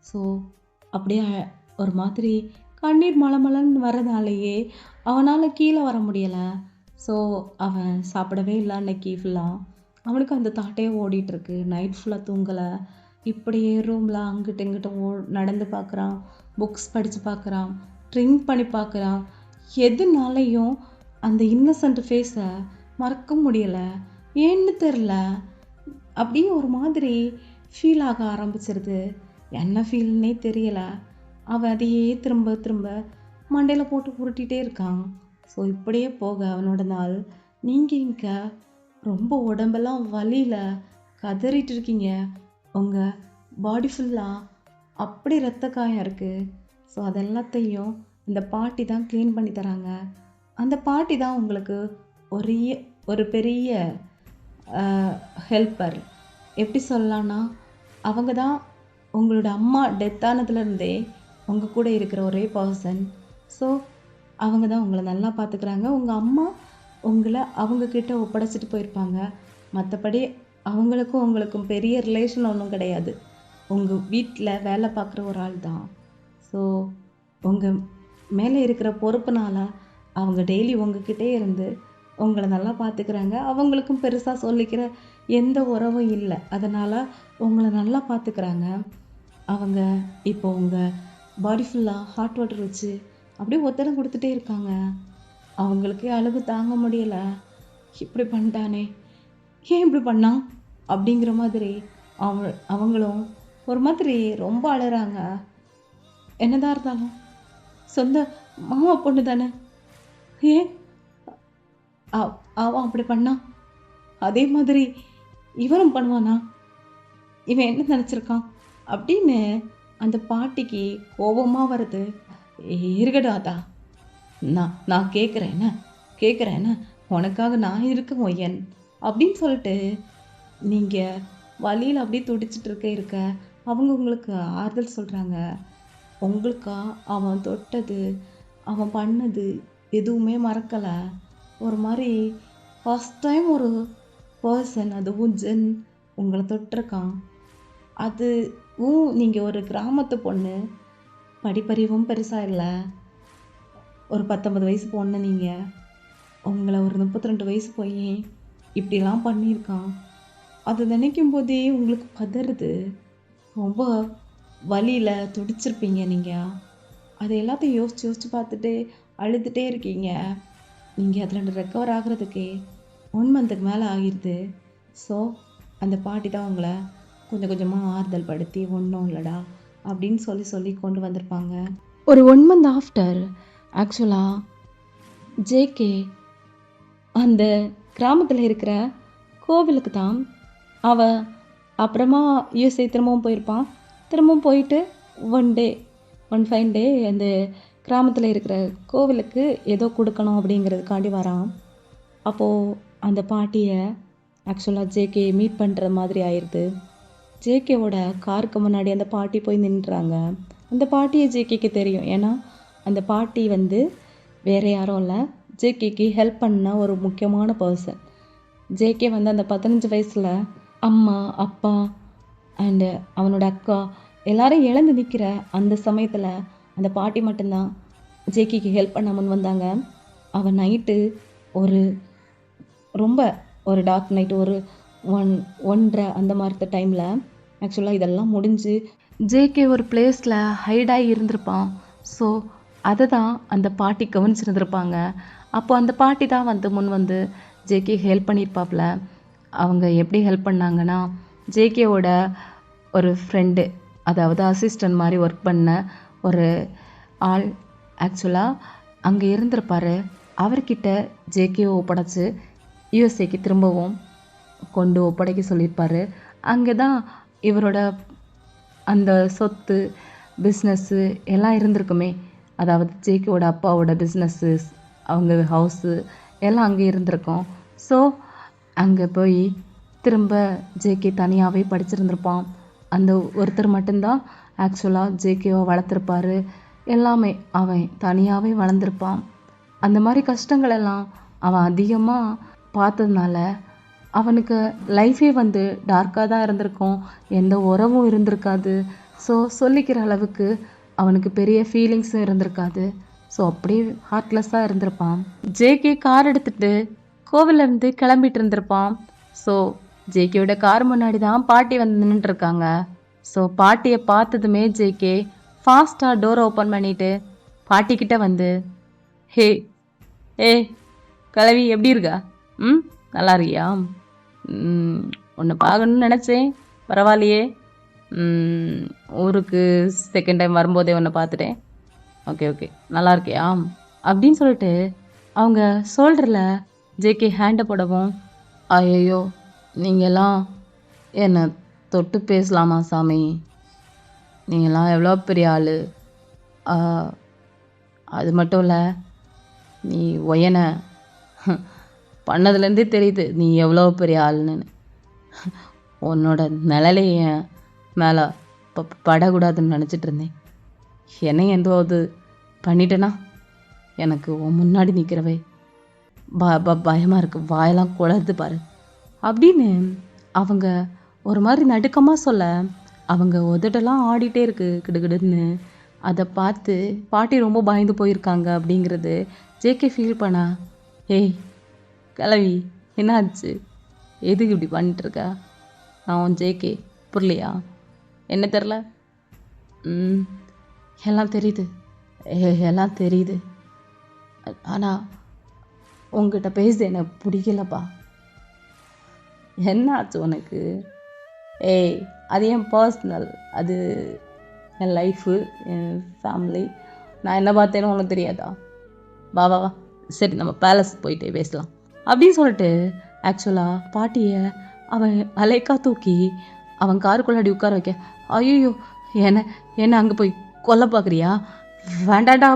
ஸோ அப்படியே ஒரு மாதிரி கண்ணீர் மலமலன்னு வரதாலேயே அவனால் கீழே வர முடியலை. ஸோ அவன் சாப்பிடவே இல்லை அன்னைக்கு ஃபுல்லாக. அவனுக்கு அந்த தாட்டே ஓடிட்டுருக்கு. நைட் ஃபுல்லாக தூங்கலை. இப்படியே ரூமில் அங்கிட்டு இங்கிட்ட நடந்து பார்க்குறான், புக்ஸ் படித்து பார்க்குறான், ட்ரிங்க் பண்ணி பார்க்குறான். எதுனாலையும் அந்த இன்னசென்ட் ஃபேஸை மறக்க முடியலை. ஏன்னு தெரில, அப்படியே ஒரு மாதிரி ஃபீல் ஆக ஆரம்பிச்சிருது. என்ன ஃபீல்னே தெரியலை. அவன் அதையே திரும்ப திரும்ப மண்டையில் போட்டு உருட்டிகிட்டே இருக்கான். ஸோ இப்படியே போக அவனோட நாள். நீங்கள் இங்கே ரொம்ப உடம்பெல்லாம் வலியில் கதறிட்டு இருக்கீங்க. உங்கள் பாடி ஃபுல்லாக அப்படி ரத்த காயம் இருக்குது. ஸோ அதெல்லாத்தையும் இந்த பாட்டி தான் க்ளீன் பண்ணி தராங்க. அந்த பாட்டி தான் உங்களுக்கு ஒரு பெரிய ஹெல்ப்பர். எப்படி சொல்லலான்னா, அவங்க தான் உங்களோட அம்மா டெத் ஆனதுலேருந்தே உங்கள் கூட இருக்கிற ஒரே பர்சன். ஸோ அவங்க தான் உங்களை நல்லா பார்த்துக்கிறாங்க. உங்கள் அம்மா உங்களை அவங்கக்கிட்ட ஒப்படைச்சிட்டு போயிருப்பாங்க. மற்றபடி அவங்களுக்கும் உங்களுக்கும் பெரிய ரிலேஷன் ஒன்றும் கிடையாது. உங்கள் வீட்டில் வேலை பார்க்குற ஒரு ஆள் தான். ஸோ உங்கள் மேலே இருக்கிற பொறுப்புனால அவங்க டெய்லி உங்ககிட்டே இருந்து உங்களை நல்லா பார்த்துக்கிறாங்க. அவங்களுக்கும் பெருசாக சொல்லிக்கிற எந்த உறவும் இல்லை. அதனால் உங்களை நல்லா பார்த்துக்கிறாங்க. அவங்க இப்போ உங்கள் பாடி ஃபுல்லாக ஹாட் வாட்டர் வச்சு அப்படியே ஒத்தடம் கொடுத்துட்டே இருக்காங்க. அவங்களுக்கே அழுகு தாங்க முடியலை. இப்படி பண்ணிட்டானே, ஏன் இப்படி பண்ணான் அப்படிங்கிற மாதிரி அவங்களும் ஒரு மாதிரி ரொம்ப அழறாங்க. என்னதான் இருந்தாலும் சொந்த மாமா பொண்ணு தானே, ஏன் அவன் அப்படி பண்ணான், அதே மாதிரி இவனும் பண்ணுவானா, இவன் என்ன நினச்சிருக்கான் அப்படின்னு அந்த பாட்டிக்கு கோபமாக வருது. இருக்கடாதா, நான் கேட்குறேன் உனக்காக நான் இருக்க மொய்யன் அப்படின்னு சொல்லிட்டு நீங்கள் வழியில் அப்படியே துடிச்சிட்டு இருக்க அவங்க உங்களுக்கு ஆறுதல் சொல்கிறாங்க. உங்களுக்கா அவன் தொட்டது அவன் பண்ணது எதுவுமே மறக்கலை. ஒரு மாதிரி ஃபஸ்ட் டைம் ஒரு பர்சன், அதுவும் ஜென் உங்களை தொட்டிருக்கான். அதுவும் நீங்கள் ஒரு கிராமத்து பொண்ணு, படிப்பறிவும் பெருசாக இல்லை, ஒரு 19 வயசு பொண்ணு நீங்கள். உங்களை ஒரு 32 வயசு போய் இப்படிலாம் பண்ணியிருக்கான். அது நினைக்கும் போதே உங்களுக்கு பதறுது. ரொம்ப வலியில் துடிச்சிருப்பீங்க நீங்கள். அதை எல்லாத்தையும் யோசிச்சு பார்த்துட்டு அழுதுகிட்டே இருக்கீங்க. நீங்கள் அதில் ரெக்கவர் ஆகிறதுக்கே 1 மந்த்துக்கு மேலே ஆகிடுது. ஸோ அந்த பாட்டி தான் உங்களை கொஞ்சம் கொஞ்சமாக ஆறுதல் படுத்தி ஒன்றும் இல்லைடா அப்படின்னு சொல்லி கொண்டு வந்திருப்பாங்க. ஒரு 1 மந்த் ஆஃப்டர் ஆக்சுவலாக ஜேகே அந்த கிராமத்தில் இருக்கிற கோவிலுக்கு தான் அவன் அப்புறமா யூஎஸ்ஏ திரும்பவும் போயிருப்பான். திரும்பவும் போயிட்டு ஒன் ஃபைன் டே அந்த கிராமத்தில் இருக்கிற கோவிலுக்கு ஏதோ கொடுக்கணும் அப்படிங்கிறதுக்காண்டி வரான். அப்போது அந்த பாட்டியை ஆக்சுவலாக ஜேகே மீட் பண்ணுற மாதிரி ஆயிடுது. ஜேகேவோட காருக்கு முன்னாடி அந்த பாட்டி போய் நின்றுறாங்க. அந்த பாட்டியை ஜேகேக்கு தெரியும். ஏன்னா அந்த பாட்டி வேறு யாரும் இல்லை, ஜேகேக்கு ஹெல்ப் பண்ண ஒரு முக்கியமான பர்சன். ஜேகே அந்த 15 வயசில் அம்மா அப்பா அண்டு அவனோட அக்கா எல்லாரும் இழந்து நிற்கிற அந்த சமயத்தில் அந்த பாட்டி மட்டும்தான் ஜேகேக்கு ஹெல்ப் பண்ண முன் வந்தாங்க. அவன் நைட்டு ரொம்ப ஒரு டார்க் நைட்டு, ஒரு 1:30 அந்த மாதிரி டைமில் ஆக்சுவலாக இதெல்லாம் முடிஞ்சு ஜேகே ஒரு பிளேஸில் ஹைடாகி இருந்திருப்பான். ஸோ அதை தான் அந்த பாட்டி கவனிச்சிருந்துருப்பாங்க. அப்போ அந்த பாட்டி தான் முன் ஜேகே ஹெல்ப் பண்ணியிருப்பாப்புல. அவங்க எப்படி ஹெல்ப் பண்ணாங்கன்னா, ஜேகேவோட ஒரு ஃப்ரெண்டு, அதாவது அசிஸ்டன்ட் மாதிரி ஒர்க் பண்ண ஒரு ஆள் ஆக்சுவலாக அங்கே இருந்திருப்பார். அவர்கிட்ட ஜேகேவை ஒப்படைச்சி யூஎஸ்ஏக்கு திரும்பவும் கொண்டு ஒப்படைக்க சொல்லியிருப்பார். அங்கே தான் இவரோட அந்த சொத்து பிஸ்னஸ்ஸு எல்லாம் இருந்திருக்குமே. அதாவது ஜேகேவோட அப்பாவோட பிஸ்னஸ்ஸு, அவங்க ஹவுஸு எல்லாம் அங்கே இருந்திருக்கும். ஸோ அங்கே போய் திரும்ப ஜேகே தனியாகவே படிச்சிருந்திருப்பான். அந்த ஒருத்தர் மட்டும்தான் ஆக்சுவலாக ஜேகேவை வளர்த்துருப்பார். எல்லாமே அவன் தனியாகவே வளர்ந்துருப்பான். அந்த மாதிரி கஷ்டங்களெல்லாம் அவன் அதிகமாக பார்த்ததுனால அவனுக்கு லைஃபே டார்க்காக தான் இருந்திருக்கும். எந்த உறவும் இருந்திருக்காது. ஸோ சொல்லிக்கிற அளவுக்கு அவனுக்கு பெரிய ஃபீலிங்ஸும் இருந்திருக்காது. ஸோ அப்படியே ஹார்ட்லெஸ்ஸாக இருந்திருப்பான். ஜேகே கார் எடுத்துகிட்டு கோவிலேருந்து கிளம்பிட்டு இருந்திருப்பான். ஸோ ஜேகேயோட கார் முன்னாடி தான் பாட்டி நின்றுட்டுருக்காங்க. ஸோ பாட்டியை பார்த்ததுமே ஜேகே ஃபாஸ்ட்டாக டோரை ஓப்பன் பண்ணிவிட்டு பாட்டிக்கிட்ட ஹே ஏ கிளவி எப்படி இருக்கா? நல்லா இருக்கியா? உன்னை பார்க்கணுன்னு நினச்சேன், பரவாயில்லையே. ஊருக்கு செகண்ட் டைம் வரும்போதே உன்னை பார்த்துட்டேன். ஓகே நல்லா இருக்கியா அப்படின்னு சொல்லிட்டு அவங்க ஷோல்டரில் ஜேகே ஹேண்டை போடவும், ஐயோ நீங்கள்லாம் என்னை தொட்டு பேசலாமா சாமி? நீங்கள்லாம் எவ்வளோ பெரிய ஆள். அது மட்டும் இல்லை, நீ ஒயனை பண்ணதுலேருந்தே தெரியுது நீ எவ்வளோ பெரிய ஆளுன்னு. உன்னோட நிழலை என் மேலே படக்கூடாதுன்னு நினச்சிட்டு இருந்தேன். என்னை எந்தவாவது பண்ணிட்டேன்னா எனக்கு உன் முன்னாடி நிற்கிறவே பயமாக இருக்குது, வாயெல்லாம் குளருது பாரு அப்படின்னு அவங்க ஒரு மாதிரி நடுக்கமாக சொல்ல, அவங்க உதடெல்லாம் ஆடிட்டே இருக்கு கிடுகிடுன்னு. அதை பார்த்து பாட்டி ரொம்ப பயந்து போயிருக்காங்க அப்படிங்கிறது ஜேகே ஃபீல் பண்ணா. ஏய் கிளவி, என்ன ஆச்சு? எதுக்கு இப்படி பண்ணிட்டுருக்கா? நான் உன் ஜேகே, புரியலையா? என்ன தெரில? எல்லாம் தெரியுது ஆனால் உங்ககிட்ட பேசுது எனக்கு பிடிக்கலப்பா. என்ன ஆச்சு உனக்கு? ஏய், அது என் பர்சனல், அது என் லைஃபு, என் ஃபேமிலி. நான் என்ன பார்த்தேன்னு உனக்கு தெரியாதா? வா வா வா, சரி நம்ம பேலஸ் போயிட்டே பேசலாம் அப்படின்னு சொல்லிட்டு ஆக்சுவலாக பாட்டியை அவன் அலைக்கா தூக்கி அவன் காருக்குள்ளாடி உட்கார வைக்க, ஐயோ என்ன என்ன அங்கே போய் கொல்ல பார்க்குறியா? வேண்டாடா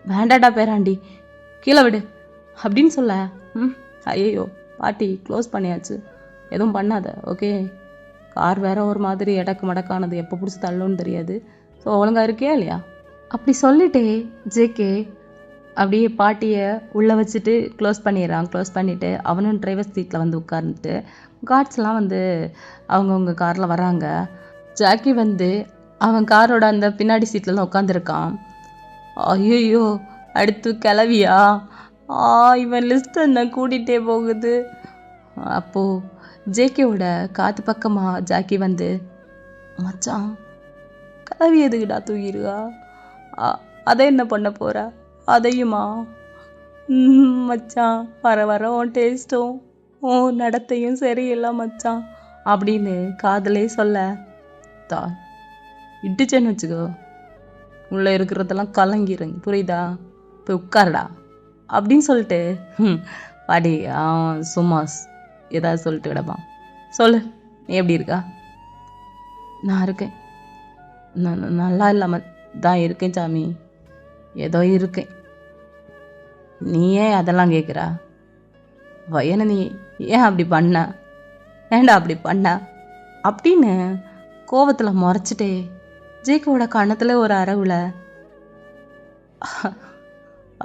வேண்டாடா பேராண்டி, கீழே விடு அப்படின்னு சொல்ல, ஐயோ பாட்டி க்ளோஸ் பண்ணியாச்சு, எதுவும் பண்ணாத ஓகே. கார் வேற ஒரு மாதிரி எடக்கு மடக்கானது, எப்போ பிடிச்சி தள்ளுன்னு தெரியாது. ஸோ ஒழுங்கா இருக்கியா இல்லையா? அப்படி சொல்லிட்டே ஜேகே அப்படியே பாட்டியை உள்ளே வச்சுட்டு க்ளோஸ் பண்ணிடுறான். க்ளோஸ் பண்ணிவிட்டு அவனும் டிரைவர் சீட்டில் வந்து உட்கார்ந்துட்டு கார்ட்ஸ்லாம் வந்து அவங்கவுங்க காரில் வராங்க. ஜாக்கி வந்து அவன் காரோட அந்த பின்னாடி சீட்லலாம் உட்காந்துருக்கான். ஐயோ அடுத்து கிளவியா? இவன் லிஸ்ட் என்ன கூட்டிகிட்டே போகுது. அப்போது ஜேகேவோட காத்து பக்கமாக ஜாக்கி வந்து, மச்சான் கிளவி எதுக்குடா தூக்கிடுவா? அதை என்ன பண்ண போகிறா? அதையுமா? மச்சான் வர வர உன் டேஸ்ட்டும் உன் நடத்தையும் சரியில்லை மச்சான் அப்படின்னு காதலே சொல்ல, தா இட்டுச்சேன்னு வச்சுக்கோ, உள்ளே இருக்கிறதெல்லாம் கலங்கிருங்க, புரியுதா? போய் உட்காருடா அப்படின்னு சொல்லிட்டு பாடி சும்மா ஏதாவது சொல்லிட்டு கிடப்பான். சொல்லு, நீ எப்படி இருக்கா? நான் இருக்கேன், நான் நல்லா இல்லாமல் தான் இருக்கேன் சாமி, ஏதோ இருக்கேன். நீ ஏன் அதெல்லாம் கேட்குறா? வயனை நீ ஏன் அப்படி பண்ண? ஏன்டா அப்படி பண்ண அப்படின்னு கோவத்தில் முறைச்சிட்டே ஜேகோட கண்ணத்தில் ஒரு அரவுல,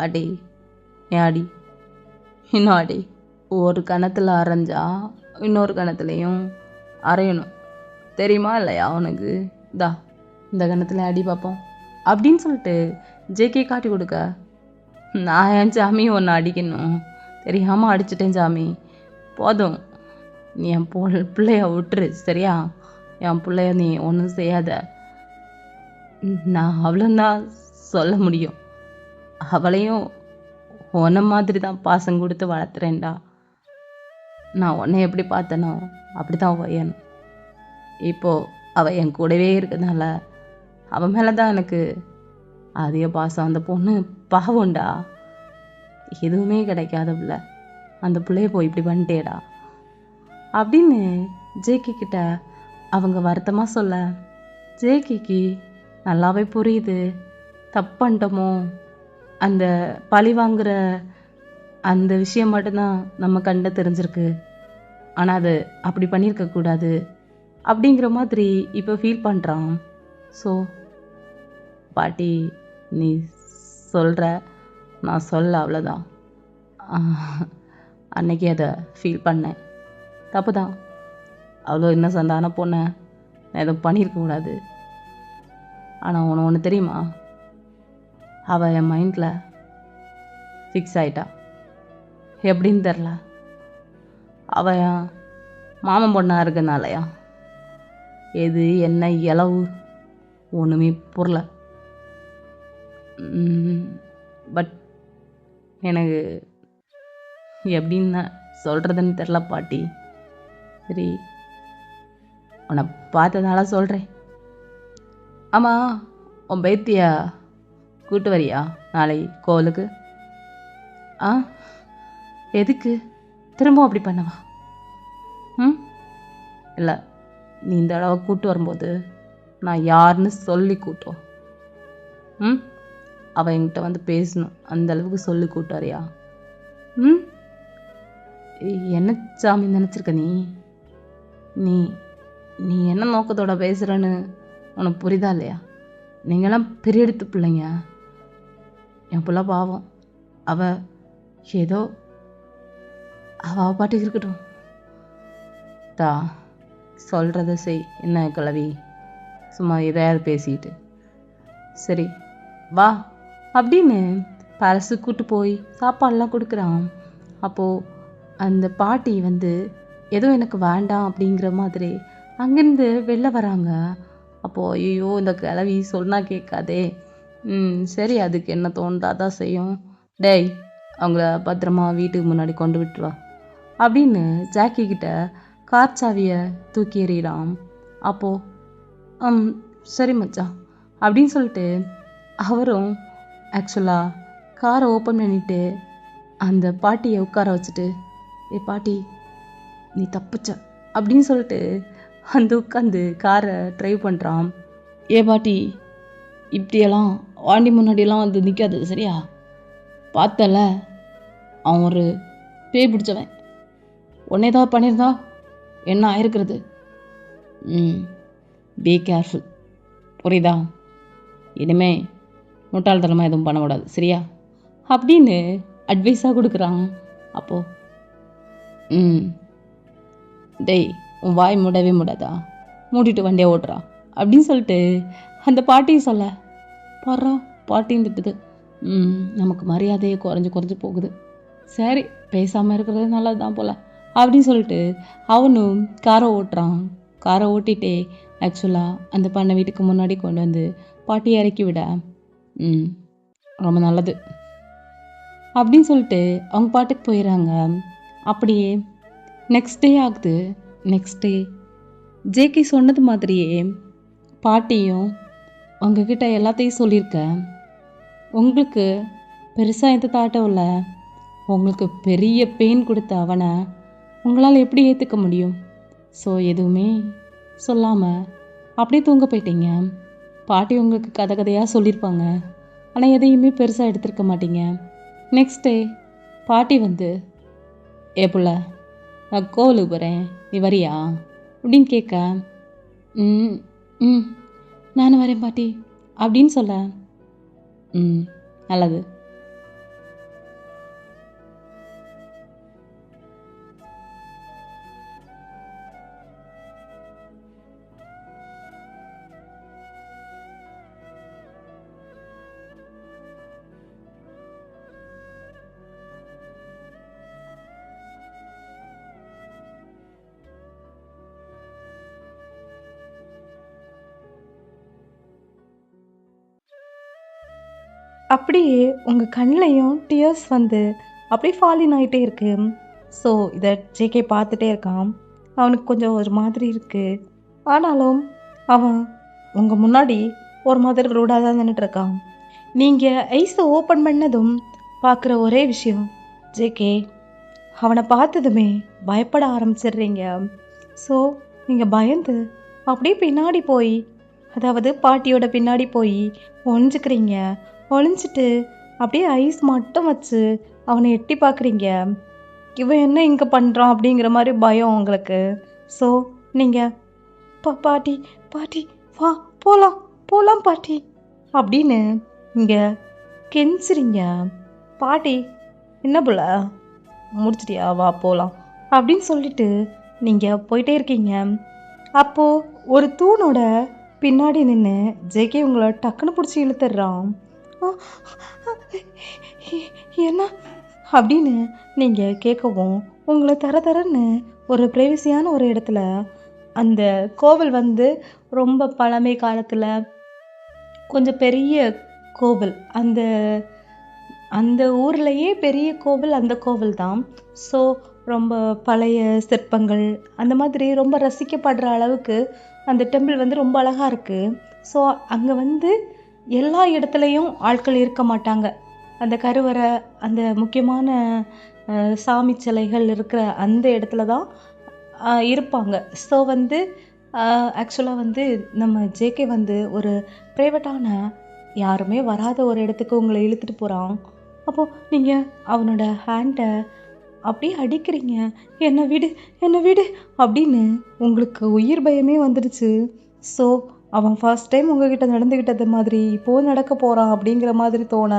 அடி ஏன் அடி, இன்னும் அடி, ஒரு கணத்தில் அரைஞ்சா இன்னொரு கணத்துலையும் அரையணும், தெரியுமா இல்லையா உனக்கு? தா இந்த கணத்தில் அடி பார்ப்போம் அப்படின்னு சொல்லிட்டு ஜேகே காட்டி கொடுக்க, நான் என் சாமி ஒன்று அடிக்கணும், தெரியாமல் அடிச்சிட்டேன் சாமி, போதும் நீ என் பிள்ளைய விட்டுரு சரியா? என் பிள்ளைய நீ ஒன்றும் செய்யாத. நான் அவ்வளோந்தான் சொல்ல முடியும். அவளையும் உன்ன மாதிரி தான் பாசம் கொடுத்து வளர்த்துறேன்டா. நான் உன்னை எப்படி பார்த்தனோ அப்படி தான் வையணும். இப்போது அவள் என் கூடவே இருக்கிறதுனால அவன் மேலே தான் எனக்கு அதிக பாசம். அந்த பொண்ணு பாவம்டா, எதுவுமே கிடைக்காத பிள்ளை, அந்த பிள்ளைய போய் இப்படி பண்ணிட்டேடா அப்படின்னு ஜேகே கிட்ட அவங்க வருத்தமாக சொல்ல, ஜேகேக்கு நல்லாவே புரியுது தப்பு பண்ணிட்டோமோ, அந்த பழி வாங்குற அந்த விஷயம் மட்டும்தான் நம்ம கண்ட தெரிஞ்சிருக்கு, ஆனால் அது அப்படி பண்ணியிருக்கக்கூடாது அப்படிங்கிற மாதிரி இப்போ ஃபீல் பண்ணுறான். ஸோ பாட்டி நீ சொல்கிற, நான் சொல்ல அவ்வளோதான். அன்னைக்கு அதை ஃபீல் பண்ணேன், தப்பு தான், அவ்வளோ இன்னும் சந்தான பொண்ணை நான் எதுவும் பண்ணியிருக்கக்கூடாது. ஆனால் உனக்கு ஒன்று தெரியுமா, அவள் என் மைண்டில் ஃபிக்ஸ் ஆகிட்டா. எப்படின்னு தெரில, அவள் என் மாமன் பொண்ணாக இருக்கனாலயா எது என்ன இளவு ஒன்றுமே புரியல. பட் எனக்கு எப்படின்னு சொல்கிறதுன்னு தெரில பாட்டி. சரி உன்னை பார்த்ததுனால சொல்கிறேன். ஆமாம், உன் பேத்தியா கூட்டு வரியா நாளை கோவிலுக்கு? எதுக்கு திரும்ப அப்படி பண்ணவா? இல்லை, நீ இந்த தடவை கூட்டு வரும்போது நான் யாருன்னு சொல்லி கூட்டும். அவள் என்கிட்ட வந்து பேசணும், அந்த அளவுக்கு சொல்லி கூட்டாரியா? என்ன சாமி நினச்சிருக்க நீ? நீ நீ என்ன நோக்கத்தோட பேசுகிறன்னு உனக்கு புரியுதா இல்லையா? நீங்களாம் பெரிய எடுத்து பிள்ளைங்க, என் பிள்ளை பாவம், அவள் ஏதோ அவள் பாட்டுக்கு இருக்கட்டும். தா சொல்கிறத செய், என்ன கிளவி சும்மா எதையாவது பேசிக்கிட்டு. சரி வா அப்படின்னு பேலஸு கூட்டு போய் சாப்பாடெலாம் கொடுக்குறான். அப்போது அந்த பாட்டி வந்து ஏதோ எனக்கு வேண்டாம் அப்படிங்கிற மாதிரி அங்கேருந்து வெளில வராங்க. அப்போது ஐயோ இந்த கிளவி சொன்னால் கேட்காதே, சரி அதுக்கு என்ன தோண்டாதான் செய்யும், டேய் அவங்கள பத்திரமா வீட்டுக்கு முன்னாடி கொண்டு விட்டுருவா அப்படின்னு ஜாக்கி கிட்ட கார் சாவியை தூக்கி எறிகிறான். அப்போது சரி மச்சான் அப்படின்னு சொல்லிட்டு அவரும் ஆக்சுவலாக காரை ஓப்பன் பண்ணிவிட்டு அந்த பாட்டியை உட்கார வச்சுட்டு, ஏ பாட்டி நீ தப்பிச்ச அப்படின்னு சொல்லிட்டு உட்காந்து காரை ட்ரைவ் பண்ணுறான். ஏ பாட்டி இப்படியெல்லாம் வாண்டி முன்னாடியெல்லாம் வந்து நிற்காது சரியா? பார்த்தல அவன் ஒரு பேய் பிடிச்சவன், உடனே ஏதாவது பண்ணியிருந்தா என்ன ஆயிருக்கிறது? பி கேர்ஃபுல், புரியுதா? இனிமே முட்டாள்தனமாக எதுவும் பண்ணக்கூடாது சரியா அப்படின்னு அட்வைஸாக கொடுக்குறான். அப்போது டேய் உன் வாய் மூடவே மூடாதா, மூடிட்டு வண்டியை ஓட்டுறா அப்படின்னு சொல்லிட்டு அந்த பாட்டியை சொல்ல பாடுறா பாட்டின்னு திட்டுது. நமக்கு மரியாதையே குறைஞ்சு போகுது. சரி பேசாமல் இருக்கிறது நல்லது தான் போல அப்படின்னு சொல்லிட்டு அவனும் காரை ஓட்டுறான். காரை ஓட்டிகிட்டே ஆக்சுவலாக அந்த பண்ணை வீட்டுக்கு முன்னாடி கொண்டு வந்து பாட்டியை இறக்கி விட ரொம்ப நல்லது அப்படின்னு சொல்லிட்டு அவங்க பாட்டுக்கு போயிடுறாங்க. அப்படியே நெக்ஸ்ட் டே ஆகுது. நெக்ஸ்ட் டே ஜேகே சொன்னது மாதிரியே பாட்டியும் உங்ககிட்ட எல்லாத்தையும் சொல்லியிருக்கேன். உங்களுக்கு பெருசாக எந்த தாட்டம் இல்லை. உங்களுக்கு பெரிய பெயின் கொடுத்த அவனை உங்களால் எப்படி ஏற்றுக்க முடியும்? ஸோ எதுவுமே சொல்லாமல் அப்படியே தூங்க போயிட்டீங்க. பாட்டி உங்களுக்கு கதையாக சொல்லியிருப்பாங்க, ஆனால் எதையுமே பெருசாக எடுத்துருக்க மாட்டீங்க. நெக்ஸ்ட் டே பாட்டி வந்து, ஏ புள்ள நான் கோவிலுக்கு போகிறேன், நீ வரியா அப்படின்னு கேட்க, நானும் வரேன் பாட்டி அப்படின்னு சொல்ல, நல்லது. அப்படியே உங்கள் கண்ணிலையும் டியர்ஸ் வந்து அப்படியே ஃபாலின் ஆகிட்டே இருக்கு. ஸோ இதை ஜேகே பார்த்துட்டே இருக்கான். அவனுக்கு கொஞ்சம் ஒரு மாதிரி இருக்குது. ஆனாலும் அவன் உங்கள் முன்னாடி ஒரு மாதிரி ரூடாக தான் நின்றுட்டுருக்கான். நீங்கள் ஐஸை ஓப்பன் பண்ணதும் பார்க்குற ஒரே விஷயம் ஜேகே, அவனை பார்த்ததுமே பயப்பட ஆரம்பிச்சிடுறீங்க. ஸோ நீங்கள் பயந்து அப்படியே பின்னாடி போய், அதாவது பாட்டியோட பின்னாடி போய் ஒழிஞ்சுக்கிறீங்க. ஒழிஞ்சிட்டு அப்படியே ஐஸ் மட்டும் வச்சு அவனை எட்டி பார்க்குறீங்க. இவன் என்ன இங்கே பண்ணுறான் அப்படிங்கிற மாதிரி பயம் உங்களுக்கு. ஸோ நீங்கள் பாட்டி பாட்டி வா போகலாம் போகலாம் பாட்டி அப்படின்னு இங்கே கெஞ்சுறீங்க. பாட்டி என்ன புள்ள முடிச்சிட்டியா, வா போகலாம் அப்படின்னு சொல்லிட்டு நீங்கள் போயிட்டே இருக்கீங்க. அப்போது ஒரு தூணோட பின்னாடி நின்று ஜேகே உங்களை டக்குன்னு பிடிச்சி இழுத்துடுறான். என்ன அப்படின்னு நீங்கள் கேட்கவும், உங்களை தரன்னு ஒரு பிரைவசியான ஒரு இடத்துல, அந்த கோவில் வந்து ரொம்ப பழமை காலத்தில் கொஞ்சம் பெரிய கோவில், அந்த அந்த ஊர்லேயே பெரிய கோவில் அந்த கோவில் தான். ஸோ ரொம்ப பழைய சிற்பங்கள் அந்த மாதிரி ரொம்ப ரசிக்கப்படுற அளவுக்கு அந்த டெம்பிள் வந்து ரொம்ப அழகாக இருக்குது. ஸோ அங்கே வந்து எல்லா இடத்துலையும் ஆட்கள் இருக்க மாட்டாங்க. அந்த கருவறை, அந்த முக்கியமான சாமி சிலைகள் இருக்கிற அந்த இடத்துல தான் இருப்பாங்க. ஸோ வந்து ஆக்சுவலாக வந்து நம்ம ஜேகே வந்து ஒரு ப்ரைவேட்டான யாருமே வராத ஒரு இடத்துக்கு உங்களை இழுத்துட்டு போகிறான். அப்போது நீங்கள் அவனோட ஹேண்டை அப்படியே அடிக்கிறீங்க. என்னை விடு அப்படின்னு உங்களுக்கு உயிர் பயமே வந்துடுச்சு. ஸோ அவன் ஃபர்ஸ்ட் டைம் உங்ககிட்ட நடந்துக்கிட்டது மாதிரி இப்போது நடக்க போகிறான் அப்படிங்கிற மாதிரி தோண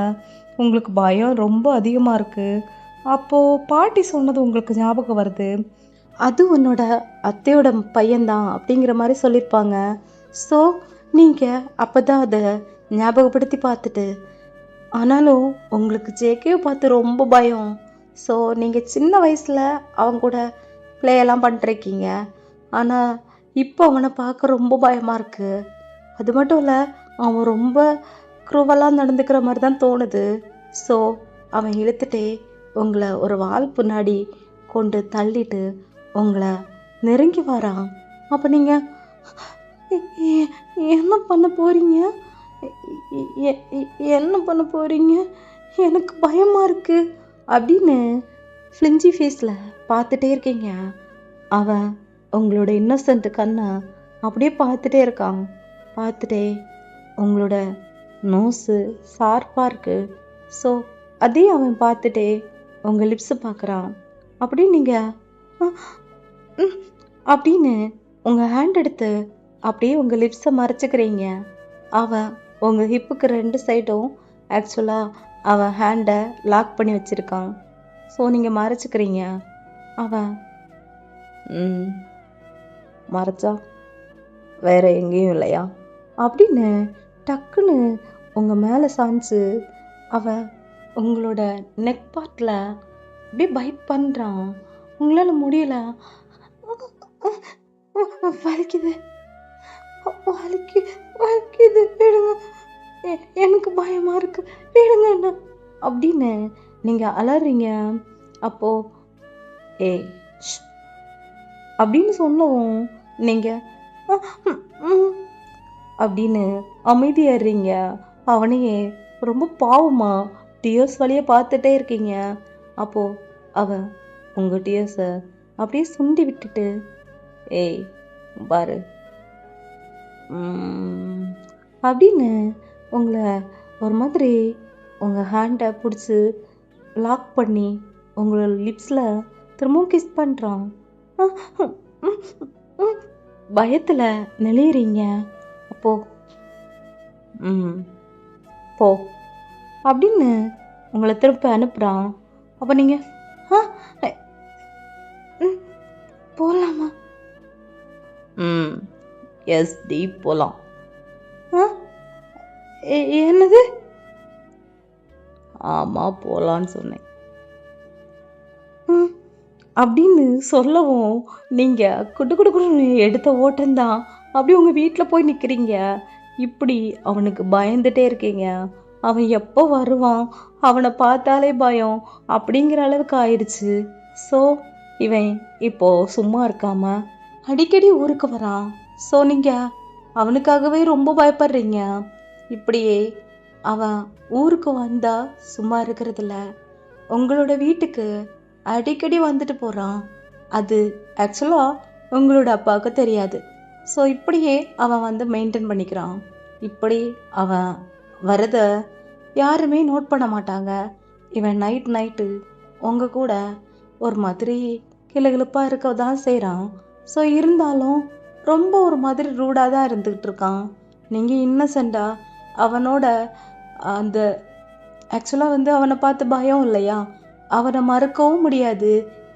உங்களுக்கு பயம் ரொம்ப அதிகமாக இருக்குது. அப்போது பாட்டி சொன்னது உங்களுக்கு ஞாபகம் வருது. அது உன்னோட அத்தையோட பையன்தான் அப்படிங்கிற மாதிரி சொல்லியிருப்பாங்க. ஸோ நீங்கள் அப்போ தான் அதை ஞாபகப்படுத்தி பார்த்துட்டு, ஆனாலும் உங்களுக்கு ஜேகேவை பார்த்து ரொம்ப பயம். ஸோ நீங்கள் சின்ன வயசில் அவங்க கூட ப்ளேயெல்லாம் பண்ணிட்டுருக்கீங்க. ஆனால் இப்போ அவனை பார்க்க ரொம்ப பயமாக இருக்குது. அது மட்டும் இல்லை, அவன் ரொம்ப குரூவலாக நடந்துக்கிற மாதிரி தான் தோணுது. ஸோ அவன் இழுத்துட்டே உங்களை ஒரு வால் பின்னாடி கொண்டு தள்ளிட்டு உங்களை நெருங்கி வரான். அப்போ நீங்கள் என்ன பண்ண போறீங்க? என்ன பண்ண போறீங்க? எனக்கு பயமா இருக்கு அப்படின்னு ஃப்ளிஞ்சி ஃபேஸில் பார்த்துட்டே இருக்கீங்க. அவன் உங்களோட இன்னசென்ட் கண்ணை அப்படியே பார்த்துட்டே இருக்கான். பார்த்துட்டே உங்களோட நோஸு ஷார்ப்பாக இருக்கு. ஸோ அதே அவன் பார்த்துட்டே உங்கள் லிப்ஸை பார்க்குறான். அப்படியே நீங்கள் அப்படின்னு உங்கள் ஹேண்ட் எடுத்து அப்படியே உங்கள் லிப்ஸை மறைச்சிக்கிறீங்க. அவன் உங்கள் ஹிப்புக்கு 2 சைடும் ஆக்சுவலாக அவன் ஹேண்டை லாக் பண்ணி வச்சுருக்கான். ஸோ நீங்கள் மறைச்சிக்கிறீங்க. அவன் மறைச்சா வேற எங்கேயும் இல்லையா அப்படின்னு டக்குன்னு உங்கள் மேலே சாஞ்சு அவன் உங்களோட நெக் பார்ட்டில் அப்படியே பைட் பண்ணுறான். உங்களால் முடியல. வலிக்குது வலிக்குது விடுங்க, எனக்கு பயமா இருக்கு, விடுங்க என்ன அப்படின்னு நீங்க அலறீங்க. அப்போ ஏய் அப்படின்னு சொல்லவும் நீங்க அப்படின்னு அமைதியாடுறீங்க. அவனையே ரொம்ப பாவமா டியர்ஸ் வழியா பார்த்துட்டே இருக்கீங்க. அப்போ அவன் உங்க டியர்ஸை அப்படியே சுண்டி விட்டுட்டு ஏய் பாரு அப்படின்னு உங்களை ஒரு மாதிரி உங்கள் ஹேண்டை பிடிச்சி லாக் பண்ணி உங்களோட லிப்ஸில் திரும்பவும் கிஸ் பண்ணுறான். பயத்தில் நெளியறீங்க. அப்போ போ அப்படின்னு உங்களை திருப்பி அனுப்புகிறான். அப்போ நீங்கள் போகலாமா? எஸ் டி போகலாம். என்னது? ஆமாம் போகலான்னு சொன்னேன் அப்படின்னு சொல்லவும் நீங்கள் குடு குடு குடுன்னு எடுத்த ஓட்டம்தான் அப்படி உங்கள் வீட்டில் போய் நிற்கிறீங்க. இப்படி அவனுக்கு பயந்துட்டே இருக்கீங்க. அவன் எப்போ வருவான், அவனை பார்த்தாலே பயம் அப்படிங்கிற அளவுக்கு ஆயிடுச்சு. ஸோ இவன் இப்போ சும்மா இருக்காம அடிக்கடி ஊருக்கு வரான். ஸோ நீங்கள் அவனுக்காகவே ரொம்ப பயப்படுறீங்க. இப்படியே அவன் ஊருக்கு வந்தா சும்மா இருக்கிறதில்ல, உங்களோட வீட்டுக்கு அடிக்கடி வந்துட்டு போகிறான். அது ஆக்சுவலாக உங்களோட அப்பாவுக்கு தெரியாது. ஸோ இப்படியே அவன் வந்து மெயின்டைன் பண்ணிக்கிறான். இப்படி அவன் வரத யாருமே நோட் பண்ண மாட்டாங்க. இவன் நைட்டு உங்கள் கூட ஒரு மாதிரி கிளுகிளுப்பாக இருக்க தான் செய்கிறான். ஸோ இருந்தாலும் ரொம்ப ஒரு மாதிரி ரூடாக தான் இருந்துக்கிட்டு இருக்கான். நீங்கள் இன்னசென்ட்டாக அவனோட அந்த ஆக்சுவலாக வந்து அவனை பார்த்து பயம் இல்லையா, அவனை மறுக்கவும் முடியாது,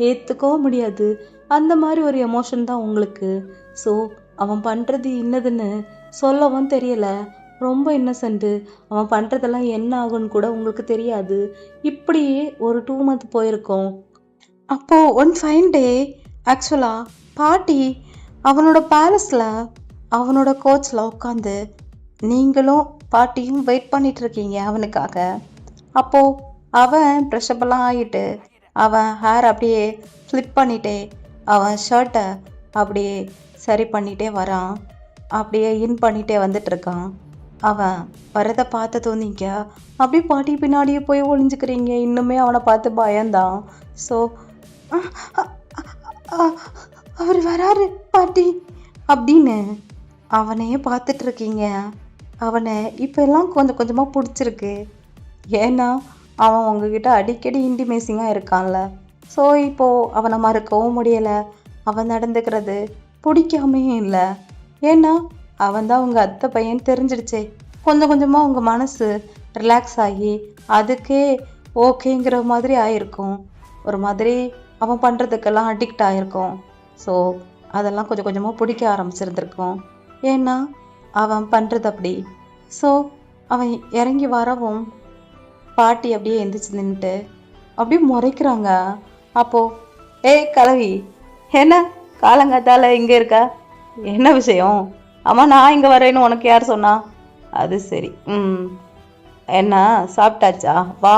ஏற்றுக்கவும் முடியாது. அந்த மாதிரி ஒரு எமோஷன் தான் உங்களுக்கு. ஸோ அவன் பண்ணுறது இன்னதுன்னு சொல்லவும் தெரியலை. ரொம்ப இன்னசென்ட்டு. அவன் பண்ணுறதெல்லாம் என்ன ஆகுன்னு கூட உங்களுக்கு தெரியாது. இப்படியே ஒரு 2 month போயிருக்கோம். அப்போது ஒன் ஃபைன் டே ஆக்சுவலாக பாட்டி அவனோட பேலஸில் அவனோட கோச்சில் உட்காந்து நீங்களும் பாட்டியும் வெயிட் பண்ணிகிட்ருக்கீங்க அவனுக்காக. அப்போது அவன் ப்ரெஷப்பெல்லாம் ஆகிட்டு அவன் ஹேர் அப்படியே ஃப்ளிப் பண்ணிட்டே அவன் ஷர்ட்டை அப்படியே சரி பண்ணிகிட்டே வரான். அப்படியே இன் பண்ணிகிட்டே வந்துட்டுருக்கான். அவன் வரதை பார்த்ததும் நீங்கள் அப்படியே பாட்டி பின்னாடியே போய் ஒளிஞ்சுக்கிறீங்க. இன்னுமே அவனை பார்த்து பயந்தான். ஸோ அவர் வராரு பாட்டி அப்படின்னு அவனையே பார்த்துட்ருக்கீங்க. அவனை இப்போ எல்லாம் கொஞ்சம் கொஞ்சமாக பிடிச்சிருக்கு. ஏன்னா அவன் உங்ககிட்ட அடிக்கடி இன்டிமேசிங்காக இருக்கான்ல. ஸோ இப்போது அவனை மறுக்கவும் முடியலை. அவன் நடந்துக்கிறது பிடிக்காமையும் இல்லை. ஏன்னா அவன் தான் உங்கள் அத்தை பையன் தெரிஞ்சிடுச்சே. கொஞ்சம் கொஞ்சமாக உங்கள் மனசு ரிலாக்ஸ் ஆகி அதுக்கே ஓகேங்கிற மாதிரி ஆயிருக்கும். ஒரு மாதிரி அவன் பண்ணுறதுக்கெல்லாம் அடிக்ட் ஆகிருக்கும். ஸோ அதெல்லாம் கொஞ்சம் கொஞ்சமாக பிடிக்க ஆரம்பிச்சிருந்துருக்கும். ஏன்னா அவன் பண்ணுறது அப்படி. ஸோ அவன் இறங்கி வரவும் பாட்டி அப்படியே எந்திரிச்சு நின்றுட்டு அப்படியே முறைக்கிறாங்க. அப்போது ஏய் கலவி, என்ன காலங்காத்தால இங்கே இருக்கா, என்ன விஷயம்? ஆமாம் நான் இங்கே வரேன்னு உனக்கு யார் சொன்னா? அது சரி, என்ன சாப்பிட்டாச்சா, வா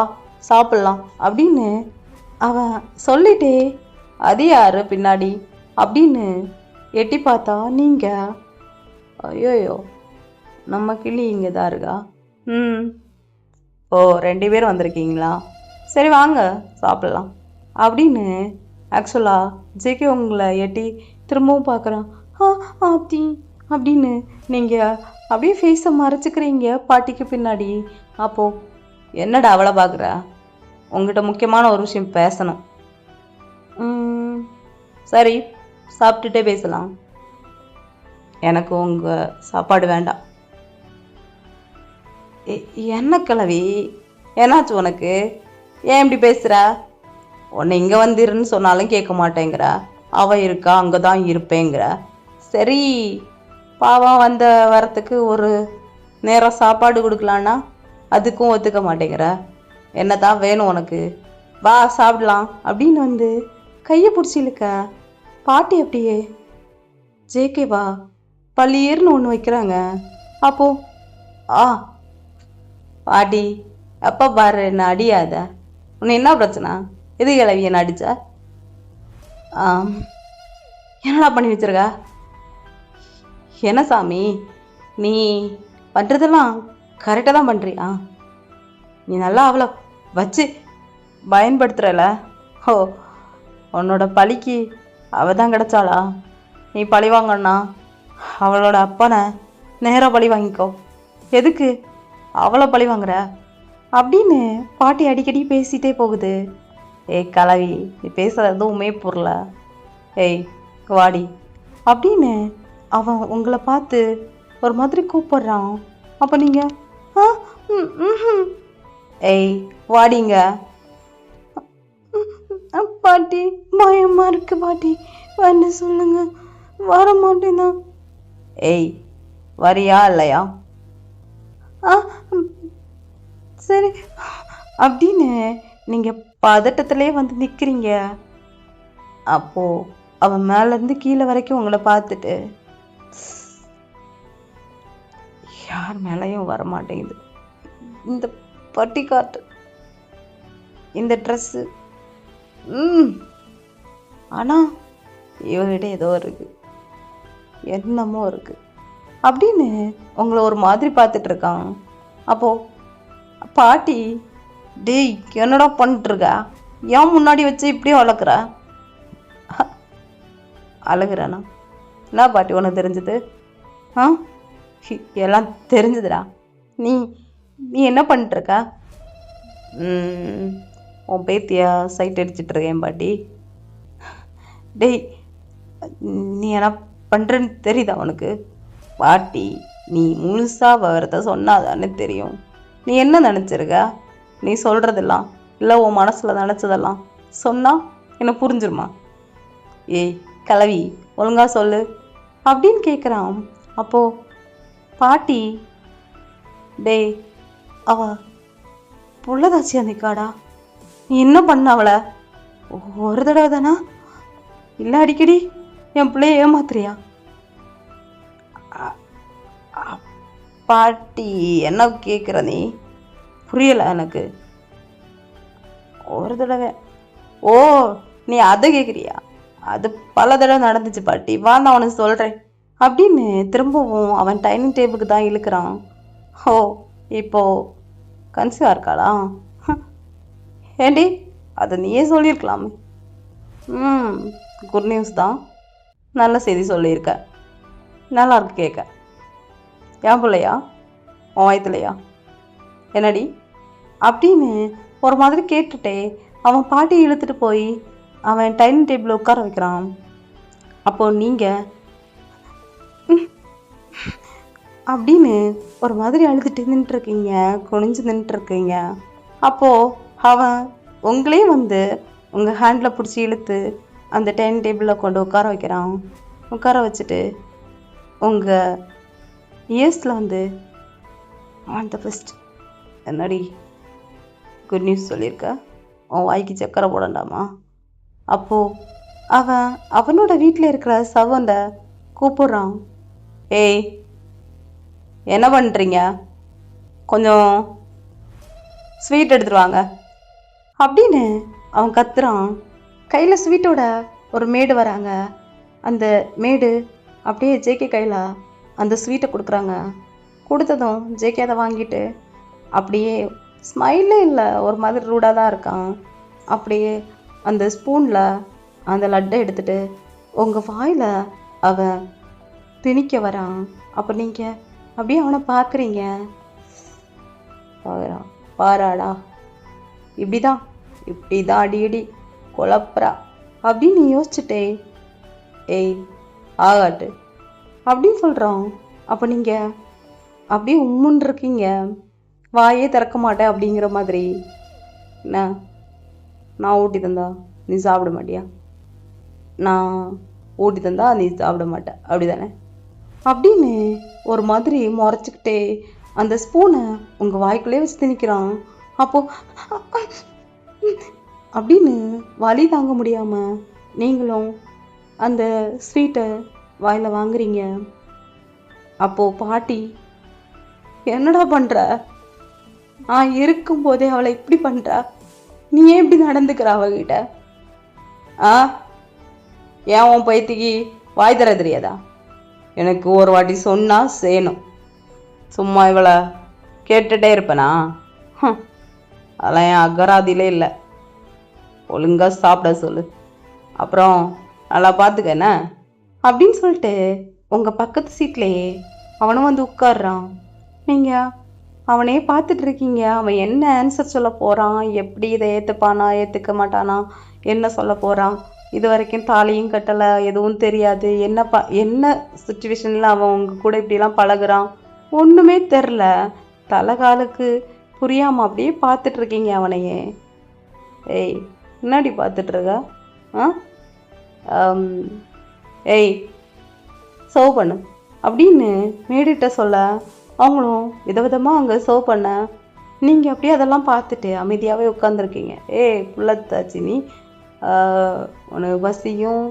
சாப்பிட்லாம் அப்படின்னு அவன் சொல்லிட்டே அது யார் பின்னாடி அப்படின்னு எட்டி பார்த்தா நீங்கள், ஐயோயோ நம்ம கிளி இங்கே தான் இருக்கா. ம் ஓ 2 பேர் வந்திருக்கீங்களா, சரி வாங்க சாப்பிட்லாம் அப்படின்னு ஆக்சுவலாக ஜேகே உங்களை எட்டி திரும்பவும் பார்க்குறான். ஆத்தி அப்படின்னு நீங்கள் அப்படியே ஃபேஸை மறைச்சிக்கிறீங்க பாட்டிக்கு பின்னாடி. அப்போது என்னடா அவளை பார்க்குற, உங்ககிட்ட முக்கியமான ஒரு விஷயம் பேசணும். சரி சாப்பிட்டுட்டே பேசலாம், எனக்கு உங்கள் சாப்பாடு வேண்டாம். என்ன கிழவி, என்னாச்சு உனக்கு, ஏன் இப்படி பேசுகிற? உன்னை இங்கே வந்துருன்னு சொன்னாலும் கேட்க மாட்டேங்கிற, அவள் இருக்கா அங்கே தான் இருப்பேங்கிற. சரி பாவம் வந்த வரத்துக்கு ஒரு நேரம் சாப்பாடு கொடுக்கலான்னா அதுக்கும் ஒத்துக்க மாட்டேங்கிற. என்ன தான் வேணும் உனக்கு, வா சாப்பிடலாம் அப்படின்னு வந்து கையை பிடிச்சி இழுக்க பாட்டி அப்படியே ஜேகே வா பள்ளியர்னு ஒன்று வைக்கிறாங்க. அப்போ பாட்டி அப்பா பாரு என்ன அடியாத, உன்னை என்ன பிரச்சனை, எது கிளவி என்ன அடிச்ச? என்னடா பண்ணி வச்சிருக்க? என்ன சாமி நீ பண்ணுறதெல்லாம் கரெக்டாக தான் பண்ணுறியா? நீ நல்லா அவளை வச்சு பயன்படுத்துகிறல. ஓ உன்னோட பழிக்கு அவள் தான் கிடச்சாளா? நீ பழி வாங்கண்ணா அவளோட அப்பனை நேராக பழி வாங்கிக்கோ, எதுக்கு அவளை பழி வாங்குற அப்படின்னு பாட்டி அடிக்கடி பேசிகிட்டே போகுது. ஏய் கலவி, நீ பேசுகிறது எதுவுமே புரியல, ஏய் வாடி அப்படின்னு அவன் உங்களை பார்த்து ஒரு மாதிரி கூப்பிடுறான். அப்போ நீங்கள் ஏய் வாடிங்க. பாட்டி பயமாக இருக்கு பாட்டி, வந்து சொல்லுங்க, வர மாட்டேன்னா. ஏய் வரியா இல்லையா? சரி அப்படின்னு நீங்கள் பதட்டத்திலே வந்து நிற்கிறீங்க. அப்போது அவன் மேலேருந்து கீழே வரைக்கும் உங்களை பார்த்துட்டு, யார் மேலேயும் வரமாட்டேங்குது, இந்த பட்டிக்காட்டு, இந்த ட்ரெஸ்ஸு, ஆனால் இவகிட்ட ஏதோ இருக்குது, என்னமோ இருக்குது அப்படின்னு உங்களை ஒரு மாதிரி பார்த்துட்டு இருக்கான். அப்போது பாட்டி, டேய் என்னடா பண்ணிட்டுருக்கா, ஏன் முன்னாடி வச்சு இப்படியே வளர்க்குற? அழுகுறானா? என்ன பாட்டி உனக்கு தெரிஞ்சது? எல்லாம் தெரிஞ்சதுடா. நீ நீ என்ன பண்ணிட்டுருக்க? உன் பேத்தியா சைட் அடிச்சிட்டு இருக்கேன் பாட்டி. டேய் நீ என்ன பண்ணுறன்னு தெரியுதா உனக்கு? பாட்டி நீ முழுசாக விவரத்தை சொன்னாதானே தெரியும். நீ என்ன நினச்சிருக்க? நீ சொல்கிறதெல்லாம் இல்லை உன் மனசில் நினச்சதெல்லாம் சொன்னால் என்ன புரிஞ்சிருமா? ஏய் கிளவி ஒழுங்கா சொல்லு அப்படின்னு கேட்குறான். அப்போது பாட்டி, டேய் அவ புள்ளதாச்சி அன்னைக்காடா, நீ என்ன பண்ண அவளை? ஒரு தடவை தானா, இல்லை அடிக்கடி என் பிள்ளைய ஏமாத்துறியா? பாட்டி என்ன கேட்குற நீ, புரியலை எனக்கு. ஒரு தடவை? ஓ நீ அதை கேட்குறியா? அது பல தடவை நடந்துச்சு பாட்டி, வா நான் அவனுக்கு சொல்கிறேன் அப்படின்னு திரும்பவும் அவன் டைனிங் டேபிளுக்கு தான் இழுக்கிறான். ஓ இப்போது கன்சீவாக இருக்காளா? ஏண்டி அதை நீயே சொல்லியிருக்கலாமே. குட் நியூஸ் தான், நல்ல செய்தி சொல்லியிருக்க, நல்லா இருக்கு கேட்க. ஏன் பிள்ளையா, உன் வயத்துலையா? என்னடி அப்படின்னு ஒரு மாதிரி கேட்டுட்டே அவன் பாட்டியை இழுத்துட்டு போய் அவன் டைனிங் டேபிளில் உட்கார வைக்கிறான். அப்போது நீங்கள் அப்படின்னு ஒரு மாதிரி அழுதுட்டு நின்றுருக்கீங்க, குனிஞ்சு நின்றுருக்கீங்க. அப்போது அவன் உங்களே வந்து உங்கள் ஹேண்டில் பிடிச்சி இழுத்து அந்த டைனிங் டேபிளில் கொண்டு உட்கார வைக்கிறான். உட்கார வச்சுட்டு உங்கள் இயர்ஸில் வந்து ஆன் த ஃபஸ்ட், என்னடி குட் நியூஸ் சொல்லியிருக்க, உன் வாய்க்கு சக்கரை போடண்டாமா? அப்போது அவன் அவனோட வீட்டில் இருக்கிற சவனை கூப்பிட்றான். ஏய் என்ன பண்ணுறீங்க, கொஞ்சம் ஸ்வீட் எடுத்துருவாங்க அப்படின்னு அவன் கத்துறான். கையில் ஸ்வீட்டோட ஒரு மேடு வராங்க. அந்த மேடு அப்படியே ஜேகே கையில் அந்த ஸ்வீட்டை கொடுக்குறாங்க. கொடுத்ததும் ஜேகே அதை வாங்கிட்டு அப்படியே ஸ்மைலே இல்லை, ஒரு மாதிரி ரூடாக தான் இருக்கான். அப்படியே அந்த ஸ்பூனில் அந்த லட்டை எடுத்துட்டு உங்கள் வாயில் அவன் திணிக்க வரான். அப்போ நீங்கள் அப்படியே அவனை பார்க்குறீங்க. பாராடா, இப்படிதான் அடி அடி குழப்பறா அப்படின்னு யோசிச்சுட்டே ஏய் ஆகாட்டு அப்படின்னு சொல்கிறோம். அப்போ நீங்கள் அப்படியே உம்முன்னு இருக்கீங்க, வாயே திறக்க மாட்டேன் அப்படிங்கிற மாதிரி. என்ன, நான் ஊட்டி தந்தா நீ சாப்பிட மாட்டியா? நான் ஊட்டி தந்தா நீ சாப்பிட மாட்டேன் அப்படி தானே அப்படின்னு ஒரு மாதிரி முறைச்சிக்கிட்டே அந்த ஸ்பூனை உங்கள் வாய்க்குள்ளே வச்சு திணிக்கிறான். அப்போது அப்படின்னு வலி தாங்க முடியாமல் நீங்களும் அந்த ஸ்வீட்டை வாயில் வாங்குறீங்க. அப்போது பாட்டி, என்னடா பண்ணுற, நான் இருக்கும்போதே அவளை இப்படி பண்ணுறா, நீ ஏன் இப்படி நடந்துக்கிற அவகிட்ட? ஏன் உன் பைத்திக்கு வாய் தர தெரியாதா? எனக்கு ஒரு வாட்டி சொன்னால் செய்யணும், சும்மா இவளை கேட்டுகிட்டே இருப்பேனா? அதெல்லாம் என் அகராதியிலே இல்லை. ஒழுங்காக சாப்பிட சொல்லு, அப்புறம் நல்லா பார்த்துக்கண்ண அப்படின்னு சொல்லிட்டு உங்கள் பக்கத்து சீட்லேயே அவனும் வந்து உட்கார்றான். நீங்கள் அவனே பார்த்துட்டு இருக்கீங்க. அவன் என்ன ஆன்சர் சொல்ல போகிறான், எப்படி இதை ஏற்றுப்பானா ஏற்றுக்க மாட்டானா, என்ன சொல்ல போகிறான். இது வரைக்கும் தாலியும் கட்டலை, எதுவும் தெரியாது. என்ன சுச்சுவேஷனில் அவன் உங்கள் கூட இப்படிலாம் பழகுறான் ஒன்றுமே தெரில. தலைகாலுக்கு புரியாமல் அப்படியே பார்த்துட்ருக்கீங்க அவனையே. ஏய், முன்னாடி பார்த்துட்ருக்கா? ஏய், சர்வ் பண்ணு அப்படின்னு மேடிட்ட சொல்ல அவங்களும் விதவிதமாக அங்கே சர்வ் பண்ண நீங்கள் அப்படியே அதெல்லாம் பார்த்துட்டு அமைதியாகவே உட்காந்துருக்கீங்க. ஏய் புள்ளத்தாச்சி, நீ உனக்கு பசியும்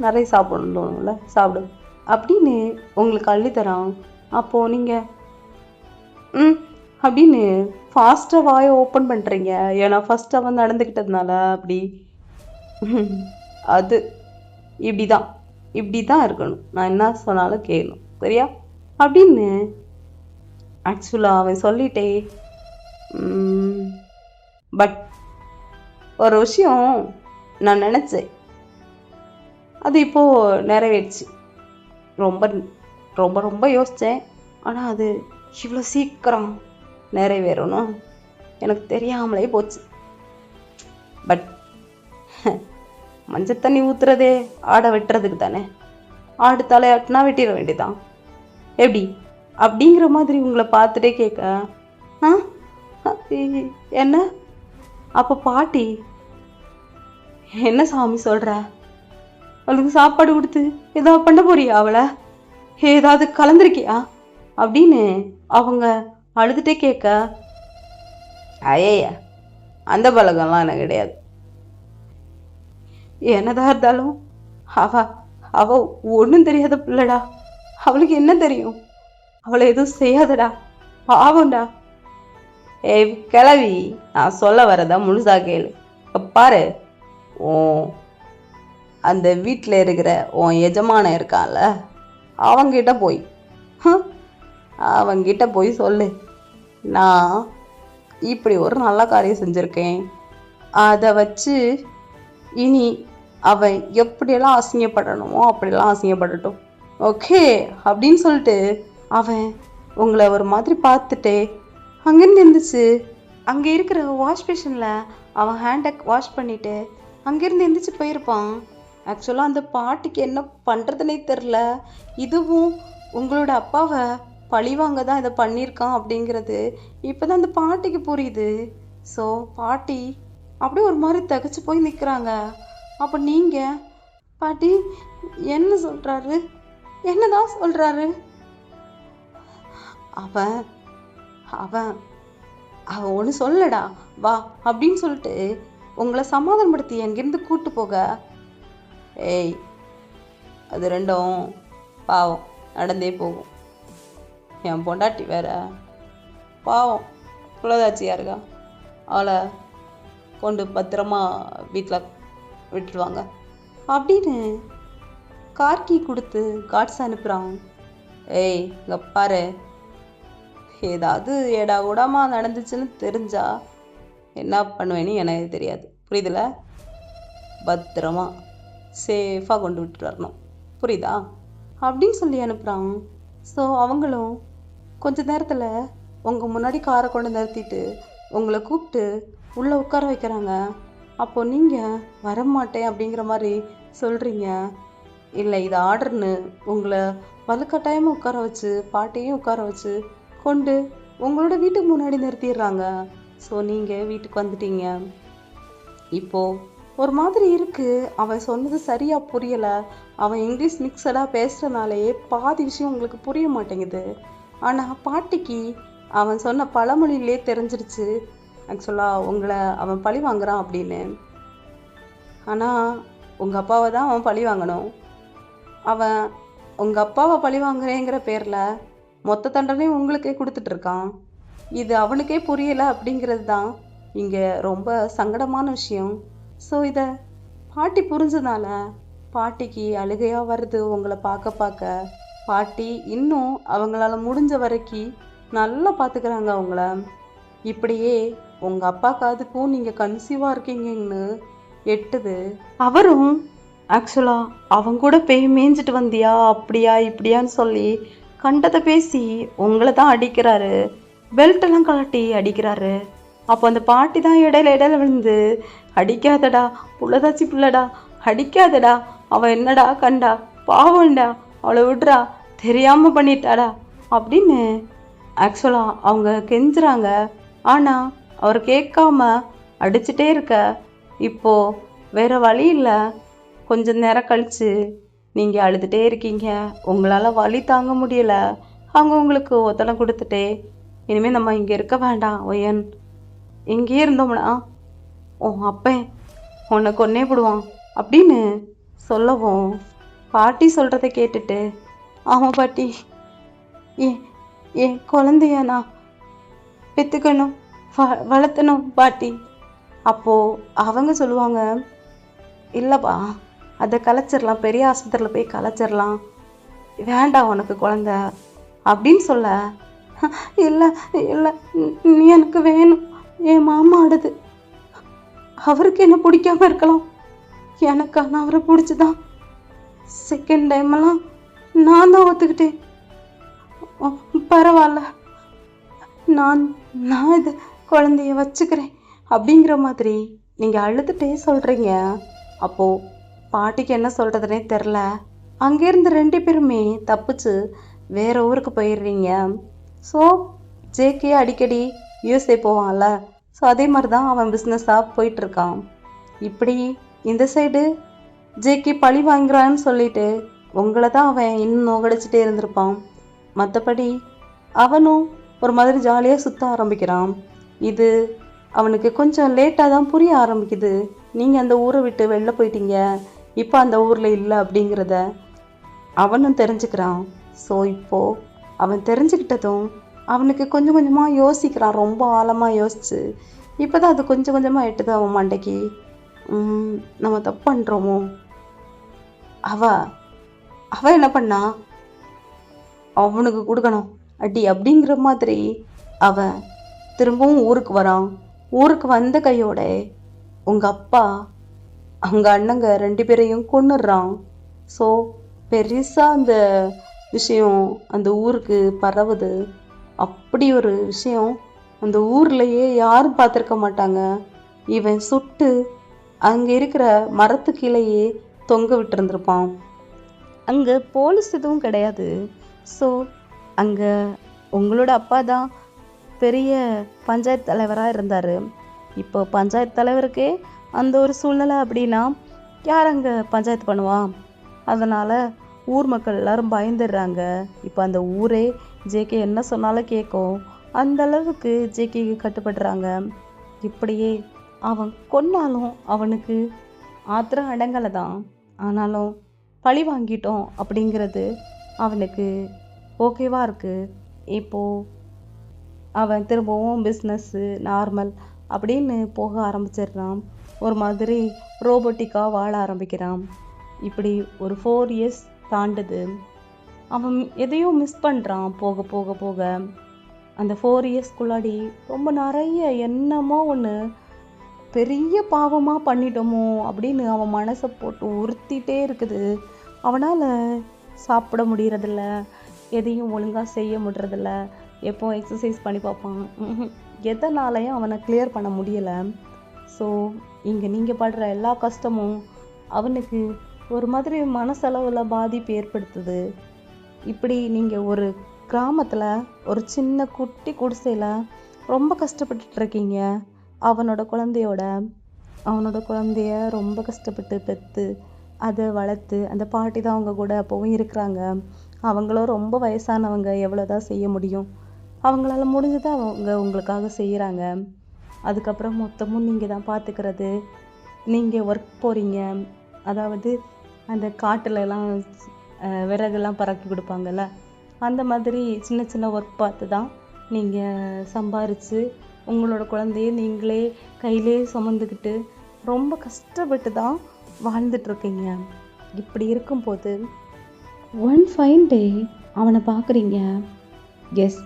நிறைய சாப்பிடணும் தோணுங்கள, சாப்பிடு அப்படின்னு உங்களுக்கு அள்ளித்தரான். அப்போது நீங்கள் அப்படின்னு ஃபாஸ்ட்டாக வாயை ஓப்பன் பண்ணுறீங்க. ஏன்னா ஃபஸ்ட்டாக வந்து நடந்துக்கிட்டதுனால அப்படி. அது இப்படி தான் இருக்கணும், நான் என்ன சொன்னாலும் கேட்கணும், சரியா அப்படின்னு ஆக்சுவலாக அவன் சொல்லிட்டே. பட் ஒரு விஷயம் நான் நினச்சேன், அது இப்போது நிறைவேறிச்சு. ரொம்ப ரொம்ப ரொம்ப யோசித்தேன், ஆனால் அது இவ்வளோ சீக்கிரம் நிறைவேறணும் எனக்கு தெரியாமலே போச்சு. பட் மஞ்சள் தண்ணி ஊற்றுறதே ஆடை வெட்டுறதுக்கு தானே, ஆடு தலையாட்டினா வெட்டிட வேண்டியதான் எப்படி அப்படிங்கிற மாதிரி உங்களை பார்த்துட்டே கேட்க என்ன. அப்போ பாட்டி, என்ன சாமி சொல்கிற, அவளுக்கு சாப்பாடு கொடுத்து ஏதாவது பண்ண போறியா, அவளை ஏதாவது கலந்துருக்கியா அப்படின்னு அவங்க அழுதுகிட்டே கேட்க, ஐயா அந்த பழக்கம்லாம் எனக்கு கிடையாது. என்னதான் இருந்தாலும் அவ ஒன்றும் தெரியாத பிள்ளைடா, அவளுக்கு என்ன தெரியும், அவளை எதுவும் செய்யாதடா, பாவம்டா. ஏய் கிளவி, நான் சொல்ல வரதா முழுசா கேளு. பாரு, அந்த வீட்டில் இருக்கிற உன் எஜமானம் இருக்கான்ல, அவங்கிட்ட போய் சொல்லு, நான் இப்படி ஒரு நல்ல காரியம் செஞ்சுருக்கேன், அதை வச்சு இனி அவன் எப்படியெல்லாம் அசிங்கப்படணுமோ அப்படியெல்லாம் அசிங்கப்படட்டும், ஓகே அப்படின்னு சொல்லிட்டு அவன் உங்களை ஒரு மாதிரி பார்த்துட்டே அங்கேருந்து எழுந்திரிச்சு அங்கே இருக்கிற வாஷ் பேஷனில் அவன் ஹேண்டை வாஷ் பண்ணிவிட்டு அங்கேருந்து எழுந்திரிச்சு போயிருப்பான். ஆக்சுவலாக அந்த பாட்டிக்கு என்ன பண்ணுறதுனே தெரில. இதுவும் உங்களோட அப்பாவை பழிவாங்க தான் இதை பண்ணியிருக்கான் அப்படிங்கிறது இப்போ தான் அந்த பாட்டிக்கு புரியுது. ஸோ பாட்டி அப்படியே ஒரு மாதிரி தகச்சு போய் நிற்கிறாங்க. அப்போ நீங்கள், பாட்டி என்ன சொல்கிறாரு, என்னதான் சொல்கிறாரு, அவன் அவன் அவன் ஒன்று சொல்லடா வா அப்படின்னு சொல்லிட்டு உங்களை சமாதானப்படுத்தி அங்கேருந்து கூட்டு போக, ஏய் அது ரெண்டும் பாவம் நடந்தே போகும். என் பொண்டாட்டி வேற பாவம் குலதாச்சியாக இருக்கா, அவளை கொண்டு பத்திரமா வீட்டில் விட்டுடுவாங்க அப்படின்னு கார் கீ கொடுத்து கார்ட்ஸ் அனுப்புகிறான். ஏய் இங்க பாரு, ஏதாவது ஏடா கூடமா நடந்துச்சுன்னு தெரிஞ்சா என்ன பண்ணுவேன்னு எனக்கு தெரியாது, புரியுதுல? பத்திரமா சேஃபாக கொண்டு விட்டுட்டு வரணும், புரியுதா? அப்படின்னு சொல்லி அனுப்புகிறான். ஸோ அவங்களும் கொஞ்ச நேரத்தில் உங்கள் முன்னாடி காரை கொண்டு நிறுத்திட்டு உங்களை கூப்பிட்டு உள்ளே உட்கார வைக்கிறாங்க. அப்போ நீங்கள் வரமாட்டேன் அப்படிங்கிற மாதிரி சொல்கிறீங்க. இல்லை இது ஆர்டர்னு உங்களை வலுக்கட்டாயமாக உட்கார வச்சு பாட்டையும் உட்கார வச்சு கொண்டு உங்களோட வீட்டுக்கு முன்னாடி நிறுத்திடுறாங்க. ஸோ நீங்கள் வீட்டுக்கு வந்துட்டீங்க. இப்போது ஒரு மாதிரி இருக்குது, அவன் சொன்னது சரியாக புரியலை. அவன் இங்கிலீஷ் மிக்சடாக பேசுகிறனாலேயே பாதி விஷயம் உங்களுக்கு புரிய மாட்டேங்குது. ஆனால் பாட்டிக்கு அவன் சொன்ன பழமொழியிலே தெரிஞ்சிருச்சு ஆக்சுவலாக உங்களை அவன் பழி வாங்குறான் அப்படின்னு. ஆனால் உங்கள் அப்பாவை தான் அவன் பழி வாங்கணும். அவன் உங்கள் அப்பாவை பழி வாங்குறேங்கிற பேரில் மொத்த தண்டனையும் உங்களுக்கே கொடுத்துட்ருக்கான். இது அவனுக்கே புரியலை அப்படிங்கிறது தான் இங்கே ரொம்ப சங்கடமான விஷயம். ஸோ இதை பாட்டி புரிஞ்சதுனால பாட்டிக்கு அழுகையாக வருது உங்களை பார்க்க பார்க்க. பாட்டி இன்னும் அவங்களால முடிஞ்ச வரைக்கும் நல்லா பார்த்துக்கிறாங்க அவங்கள. இப்படியே உங்கள் அப்பா காதுக்கும் நீங்கள் கன்சீவாக இருக்கீங்கன்னு எட்டுது. அவரும் ஆக்சுவலாக அவங்க கூட போய் மேய்ஞ்சிட்டு வந்தியா அப்படியா இப்படியான்னு சொல்லி கண்டதை பேசி உங்களை தான் அடிக்கிறாரு, பெல்ட்டெல்லாம் கழட்டி அடிக்கிறாரு. அப்போ அந்த பாட்டி தான் இடையில விழுந்து, அடிக்காதடா புள்ளதாச்சி புள்ளடா, அடிக்காதடா, அவன் என்னடா கண்டா, பாவம்டா, அவளை விட்றா, தெரியாமல் பண்ணிட்டாடா அப்படின்னு ஆக்சுவலாக அவங்க கெஞ்சுறாங்க. ஆனால் அவர் கேட்காம அடிச்சுட்டே இருக்க. இப்போது வேறு வழி இல்லை, கொஞ்சம் நேரம் கழித்து நீங்கள் அழுதுகிட்டே இருக்கீங்க, உங்களால் வலி தாங்க முடியலை. அவங்க உங்களுக்கு ஒத்தடம் கொடுத்துட்டே, இனிமேல் நம்ம இங்கே இருக்க வேண்டாம் ஒயன், இங்கேயே இருந்தோம்னா உன் அப்பன் உன்னை கொன்னே விடுவான் அப்படின்னு சொல்லவும் பாட்டி சொல்கிறத கேட்டுட்டு, ஆமாம் பாட்டி, என் குழந்தைய நான் பெற்றுக்கணும், வளர்த்தணும் பாட்டி. அப்போது அவங்க சொல்லுவாங்க, இல்லைப்பா அதை கலைச்சிடலாம், பெரிய ஆஸ்பத்திரியில் போய் கலைச்சிடலாம், வேண்டாம் உனக்கு குழந்த அப்படின்னு சொல்ல, இல்லை இல்லை நீ எனக்கு வேணும், என் மாமா ஆடுது, அவருக்கு என்ன பிடிக்காம இருக்கலாம், எனக்கு அவரை பிடிச்சிதான், செகண்ட் டைமெல்லாம் நான் தான் ஒத்துக்கிட்டேன், பரவாயில்ல நான் இது குழந்தைய வச்சுக்கிறேன் அப்படிங்கிற மாதிரி நீங்கள் அழுதுகிட்டே சொல்கிறீங்க. அப்போது பாட்டிக்கு என்ன சொல்கிறதுனே தெரில. அங்கேருந்து 2 பேருமே தப்பிச்சு வேறு ஊருக்கு போயிடுறீங்க. ஸோ ஜேகே அடிக்கடி யூஎஸ்ஏ போவான்ல, ஸோ அதே மாதிரி தான் அவன் பிஸ்னஸாக போயிட்டுருக்கான். இப்படி இந்த சைடு ஜேகே பழி வாங்குறான்னு சொல்லிட்டு உங்களை தான் அவன் இன்னும் நோகடிச்சிட்டே இருந்திருப்பான். மற்றபடி அவனும் ஒரு மாதிரி ஜாலியாக சுற்ற ஆரம்பிக்கிறான். இது அவனுக்கு கொஞ்சம் லேட்டாக தான் புரிய ஆரம்பிக்குது. நீங்கள் அந்த ஊரை விட்டு வெளில போயிட்டீங்க, இப்போ அந்த ஊரில் இல்லை அப்படிங்கிறத அவனும் தெரிஞ்சுக்கிறான். ஸோ இப்போது அவன் தெரிஞ்சுக்கிட்டதும் அவனுக்கு கொஞ்சம் கொஞ்சமாக யோசிக்கிறான், ரொம்ப ஆழமாக யோசிச்சு இப்போ தான் அது கொஞ்சம் கொஞ்சமாக எட்டுது அவன் மண்டைக்கு. நம்ம தப்பு பண்ணுறோமோ, அவ என்ன பண்ணா, அவனுக்கு கொடுக்கணும் அடி அப்படிங்கிற மாதிரி அவன் திரும்பவும் ஊருக்கு வரான். ஊருக்கு வந்த கையோட உங்கள் அப்பா அவங்க அண்ணங்க 2 பேரையும் கொன்னுடுறான். ஸோ பெருசாக அந்த விஷயம் அந்த ஊருக்கு பரவுது. அப்படி ஒரு விஷயம் அந்த ஊர்லேயே யாரும் பார்த்துருக்க மாட்டாங்க. இவன் சுட்டு அங்கே இருக்கிற மரத்து கீழேயே தொங்க விட்டுருந்துருப்பான். அங்கே போலீஸ் எதுவும் கிடையாது. ஸோ அங்கே உங்களோட அப்பா தான் பெரிய பஞ்சாயத்து தலைவராக இருந்தார். இப்போ பஞ்சாயத்து தலைவருக்கே அந்த ஒரு சூழ்நிலை அப்படின்னா யார் அங்கே பஞ்சாயத்து பண்ணுவா? அதனால் ஊர் மக்கள் எல்லாரும் பயந்துடுறாங்க. இப்போ அந்த ஊரே ஜேகே என்ன சொன்னாலும் கேட்கும், அந்த அளவுக்கு ஜேகேக்கு கட்டுப்படுறாங்க. இப்படியே அவன் கொன்னாலும் அவனுக்கு ஆத்திரம் அடங்கலை தான். ஆனாலும் பழி வாங்கிட்டோம் அப்படிங்கிறது அவனுக்கு ஓகேவாக இருக்குது. இப்போது அவன் திரும்பவும் பிஸ்னஸ்ஸு நார்மல் அப்படின்னு போக ஆரம்பிச்சிடுறான். ஒரு மாதிரி ரோபோட்டிக்காக வாழ ஆரம்பிக்கிறான். இப்படி ஒரு 4 இயர்ஸ் தாண்டுது. அவன் எதையோ மிஸ் பண்ணுறான். போக போக போக அந்த 4 இயர்ஸ்க்குள்ளாடி ரொம்ப நிறைய என்னமோ ஒன்று பெரிய பாவமாக பண்ணிட்டோமோ அப்படின்னு அவன் மனசை போட்டு உறுத்திட்டே இருக்குது. அவனால் சாப்பிட முடியறதில்ல, எதையும் ஒழுங்காக செய்ய முடியறதில்ல, எப்போ எக்ஸசைஸ் பண்ணி பார்ப்பான். எதனாலையும் அவனை கிளியர் பண்ண முடியலை. ஸோ இங்கே நீங்கள் படுற எல்லா கஷ்டமும் அவனுக்கு ஒரு மாதிரி மனசளவில் பாதிப்பு ஏற்படுத்துது. இப்படி நீங்கள் ஒரு கிராமத்தில் ஒரு சின்ன குட்டி குடிசையில் ரொம்ப கஷ்டப்பட்டுட்டு இருக்கீங்க. அவனோட குழந்தைய ரொம்ப கஷ்டப்பட்டு பெற்று அதை வளர்த்து அந்த பாட்டி தான் அவங்க கூட அப்போவும் இருக்கிறாங்க. அவங்களும் ரொம்ப வயசானவங்க, எவ்வளோதான் செய்ய முடியும், அவங்களால முடிஞ்சதை அவங்க உங்களுக்காக செய்கிறாங்க. அதுக்கப்புறம் மொத்தமும் நீங்கள் தான் பார்த்துக்கிறது. நீங்கள் ஒர்க் போகிறீங்க, அதாவது அந்த காட்டுலலாம் விறகுலாம் பறக்கி கொடுப்பாங்கல்ல, அந்த மாதிரி சின்ன சின்ன ஒர்க் பார்த்து தான் நீங்கள் சம்பாரித்து உங்களோட குழந்தைய நீங்களே கையிலே சுமந்துக்கிட்டு ரொம்ப கஷ்டப்பட்டு தான் வாழ்ந்துட்டுருக்கீங்க. இப்படி இருக்கும்போது ஒன் ஃபைன் டே அவனை பார்க்குறீங்க. எஸ்,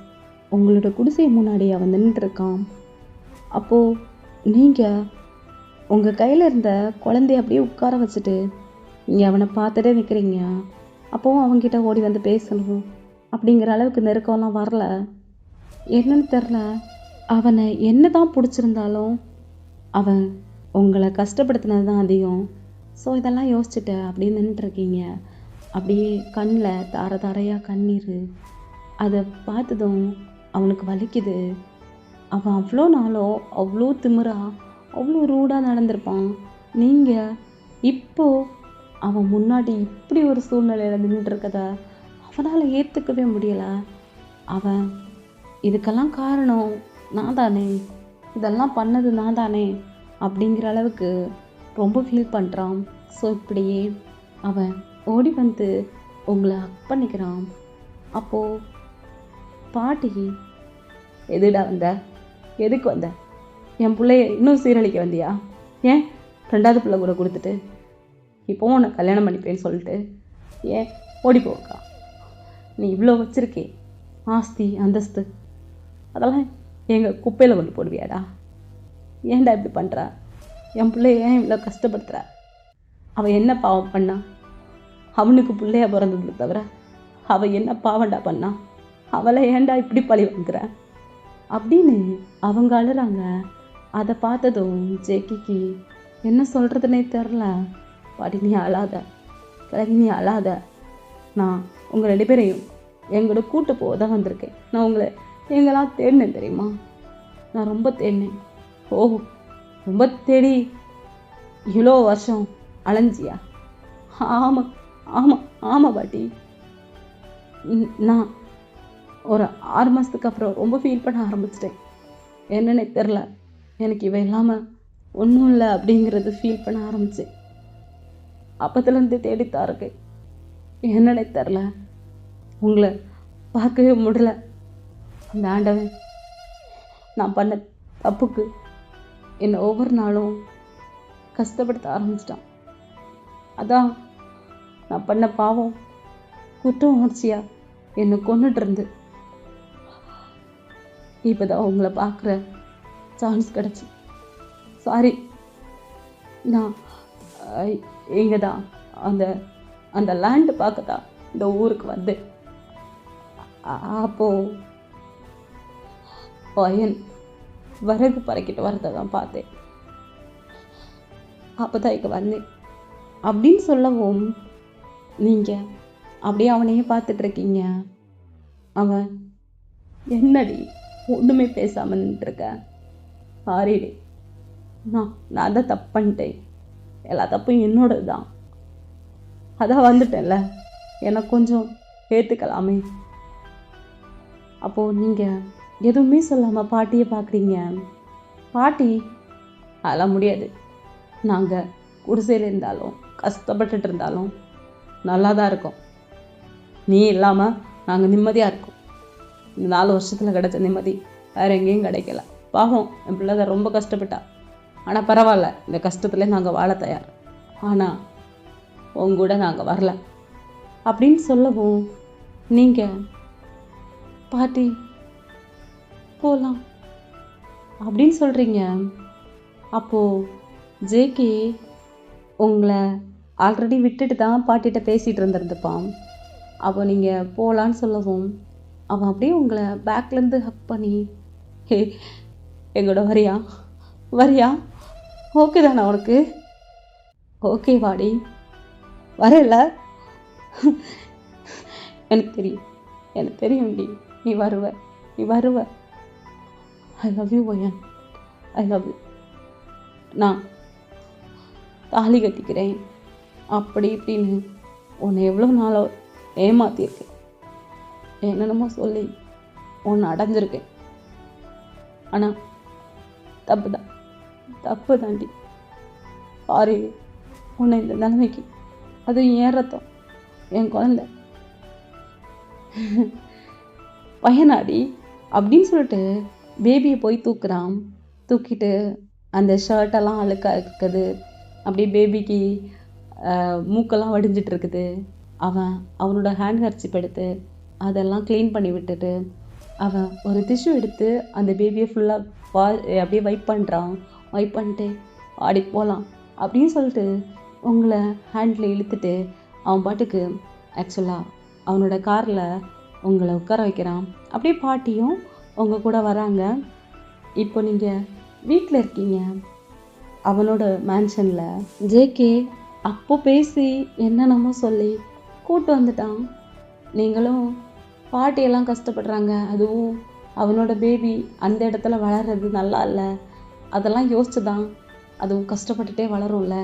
உங்களோட குடிசை முன்னாடி அவன் நின்றுருக்கான். அப்போது நீங்கள் உங்கள் கையில் இருந்த குழந்தைய அப்படியே உட்கார வச்சுட்டு நீங்கள் அவனை பார்த்துட்டே நிற்கிறீங்க. அப்போவும் அவங்ககிட்ட ஓடி வந்து பேசணும் அப்படிங்கிற அளவுக்கு நெருக்கம்லாம் வரல. என்னன்னு தெரில, அவனை என்ன தான் பிடிச்சிருந்தாலும் அவன் உங்களை கஷ்டப்படுத்தினது தான் அதிகம். ஸோ இதெல்லாம் யோசிச்சுட்டு அப்படியே நின்றுருக்கீங்க. அப்படியே கண்ணில் தார தாரையாக கண்ணீர். அதை பார்த்ததும் அவனுக்கு வலிக்குது. அவன் அவ்வளோ நாளோ அவ்வளோ திமிரா அவ்வளோ ரூடாக நடந்திருப்பான். நீங்கள் இப்போது அவன் முன்னாடி இப்படி ஒரு சூழ்நிலையில் நின்றுருக்கத அவனால் ஏற்றுக்கவே முடியலை. அவன் இதுக்கெல்லாம் காரணம் நான் தானே, இதெல்லாம் பண்ணது நான் தானே அப்படிங்கிற அளவுக்கு ரொம்ப ஃபீல் பண்ணுறான். ஸோ இப்படியே அவன் ஓடி வந்து உங்களை ஹக் பண்ணிக்கிறான். அப்போது பாட்டி, எதுடா வந்த, எதுக்கு வந்த, என் பிள்ளைய இன்னும் சீரழிக்க வந்தியா, ஏன் 2வது பிள்ளை கூட கொடுத்துட்டு இப்போவும் உன்னை கல்யாணம் பண்ணிப்பேன்னு சொல்லிட்டு ஏன் ஓடி போக்கா, நீ இவ்வளோ வச்சுருக்கே ஆஸ்தி அந்தஸ்து, அதெல்லாம் எங்கள் குப்பையில் கொண்டு போடுவியாடா, ஏன்டா இப்படி பண்ணுறா, என் பிள்ளைய ஏன் இவ்வளோ கஷ்டப்படுத்துகிற, அவள் என்ன பாவம் பண்ணா, அவனுக்கு பிள்ளையா பிறந்தது தவிர அவள் என்ன பாவண்டா பண்ணா, அவளை ஏன்டா இப்படி பழி வாங்குற அப்படின்னு அவங்க அழுறாங்க. அதை பார்த்ததும் ஜெக்கிக்கு என்ன சொல்கிறதுனே தெரில. பாட்டி நீ அழாத, கிளம்பி நீ அழாத, நான் உங்கள் 2 பேரையும் எங்களோட கூட்டு போக தான் வந்திருக்கேன். நான் உங்களை எங்கெல்லாம் தேடினேன் தெரியுமா, நான் ரொம்ப தேடினேன். ஓ, ரொம்ப தேடி இவ்வளோ வருஷம் அலைஞ்சியா? ஆமாம் ஆமாம் ஆமாம் பாட்டி, நான் ஒரு 6 மாதத்துக்கு அப்புறம் ரொம்ப ஃபீல் பண்ண ஆரம்பிச்சிட்டேன். என்னன்னே தெரில, எனக்கு இவ இல்லாமல் ஒன்றும் இல்லை அப்படிங்கிறது ஃபீல் பண்ண ஆரம்பித்தேன். அப்பத்துலேருந்து தேடித்தான் இருக்கேன். என்னன்னே தெரில, உங்களை பார்க்கவே முடியல. அந்த ஆண்டவன் நான் பண்ண தப்புக்கு என்னை ஒவ்வொரு நாளும் கஷ்டப்படுத்த ஆரம்பிச்சிட்டான். அதான் நான் பண்ண பாவம் குற்ற உணர்ச்சியா என்னை கொண்டுட்டு இருந்து இப்போ தான் உங்களை பார்க்குற சான்ஸ் கிடச்சி. சாரி, நான் இங்கே தான் அந்த அந்த லேண்டு பார்க்கத்தான் இந்த ஊருக்கு வந்து அப்போது பையன் விறகு பறக்கிட்டு வரதை தான் பார்த்தேன். அப்போ தான் இங்கே வந்தேன் அப்படின்னு சொல்லவும் நீங்கள் அப்படியே அவனையே பார்த்துட்ருக்கீங்க. அவன் என்னடி ஒன்றுமே பேசாமல் நின்றுருக்க, சாரிடி, நான் தான் தப்பு பண்ணிட்டேன், எல்லா தப்பும் என்னோடது தான், அதான் வந்துட்டேன்ல, எனக்கு கொஞ்சம் ஏற்றுக்கலாமே. அப்போது நீங்கள் எதுவுமே சொல்லாமல் பாட்டியை பார்க்குறீங்க. பாட்டி, அதெல்லாம் முடியாது, நாங்கள் குடிசையில் இருந்தாலும் கஷ்டப்பட்டுட்டு இருந்தாலும் நல்லா தான் இருக்கோம், நீ இல்லாமல் நாங்கள் நிம்மதியாக இருக்கோம். இந்த 4 வருஷத்தில் கிடைச்ச நிம்மதி வேறு எங்கேயும் கிடைக்கல. பாவம், என் பிள்ளை ரொம்ப கஷ்டப்பட்டா, ஆனால் பரவாயில்ல, இந்த கஷ்டத்துல நாங்கள் வாழ தயார். ஆனால் உங்க கூட நாங்கள் வரல அப்படின்னு சொல்லவும் நீங்கள் பாட்டி போகலாம் அப்படின்னு சொல்கிறீங்க. அப்போது ஜேகே உங்களை ஆல்ரெடி விட்டுட்டு தான் பாட்டிகிட்ட பேசிகிட்டு இருந்திருந்துப்பான். அப்போ நீங்கள் போகலான்னு சொல்லவும் அவன் அப்படியே உங்களை பேக்லேருந்து ஹக் பண்ணி, ஹே எங்களோட வரியா வரியா ஓகே தானே உனக்கு? ஓகே வாடி வரல. எனக்கு தெரியும்டி நீ வருவ. I love you wine, I love you. நான் தாலி கட்டிக்கிறேன் அப்படி இப்படின்னு உன்னை எவ்வளோ நாளோ ஏமாத்தியிருக்கேன். என்னென்னமோ சொல்லி உன்னை அடைஞ்சிருக்கேன். ஆனால் தப்பு தாண்டி. சாரி உன்னை இந்த நிலைமைக்கு, அதுவும் ஏன் ரத்தம், என் குழந்தை பையனாடி அப்படின்னு சொல்லிட்டு பேபியை போய் தூக்குறான். தூக்கிட்டு அந்த ஷர்ட்டெல்லாம் அழுக்காக இருக்குது. அப்படியே பேபிக்கு மூக்கெல்லாம் வடிஞ்சிட்டு இருக்குது. அவனோட ஹேண்ட் கர்ச்சிப் எடுத்து அதெல்லாம் க்ளீன் பண்ணி விட்டுட்டு அவன் ஒரு டிஷ்யூ எடுத்து அந்த பேபியை ஃபுல்லாக அப்படியே வைப் பண்ணிட்டு ஆடி போகலாம் அப்படின்னு சொல்லிட்டு உங்களை ஹேண்டில் இழுத்துட்டு அவன் பாட்டுக்கு ஆக்சுவலாக அவனோட காரில் உங்களை உட்கார வைக்கிறான். அப்படியே பாட்டியும் உங்கள் கூட வராங்க. இப்போ நீங்கள் வீட்டில் இருக்கீங்க அவனோட மேன்ஷனில். ஜேகே அப்போ பேசி என்னென்னமோ சொல்லி கூட்டு வந்துட்டான். நீங்களும் பாட்டியெல்லாம் கஷ்டப்படுறாங்க, அதுவும் அவனோட பேபி அந்த இடத்துல வளர்றது நல்லா இல்லை, அதெல்லாம் யோசிச்சு தான் அதுவும் கஷ்டப்பட்டுட்டே வளரும்ல.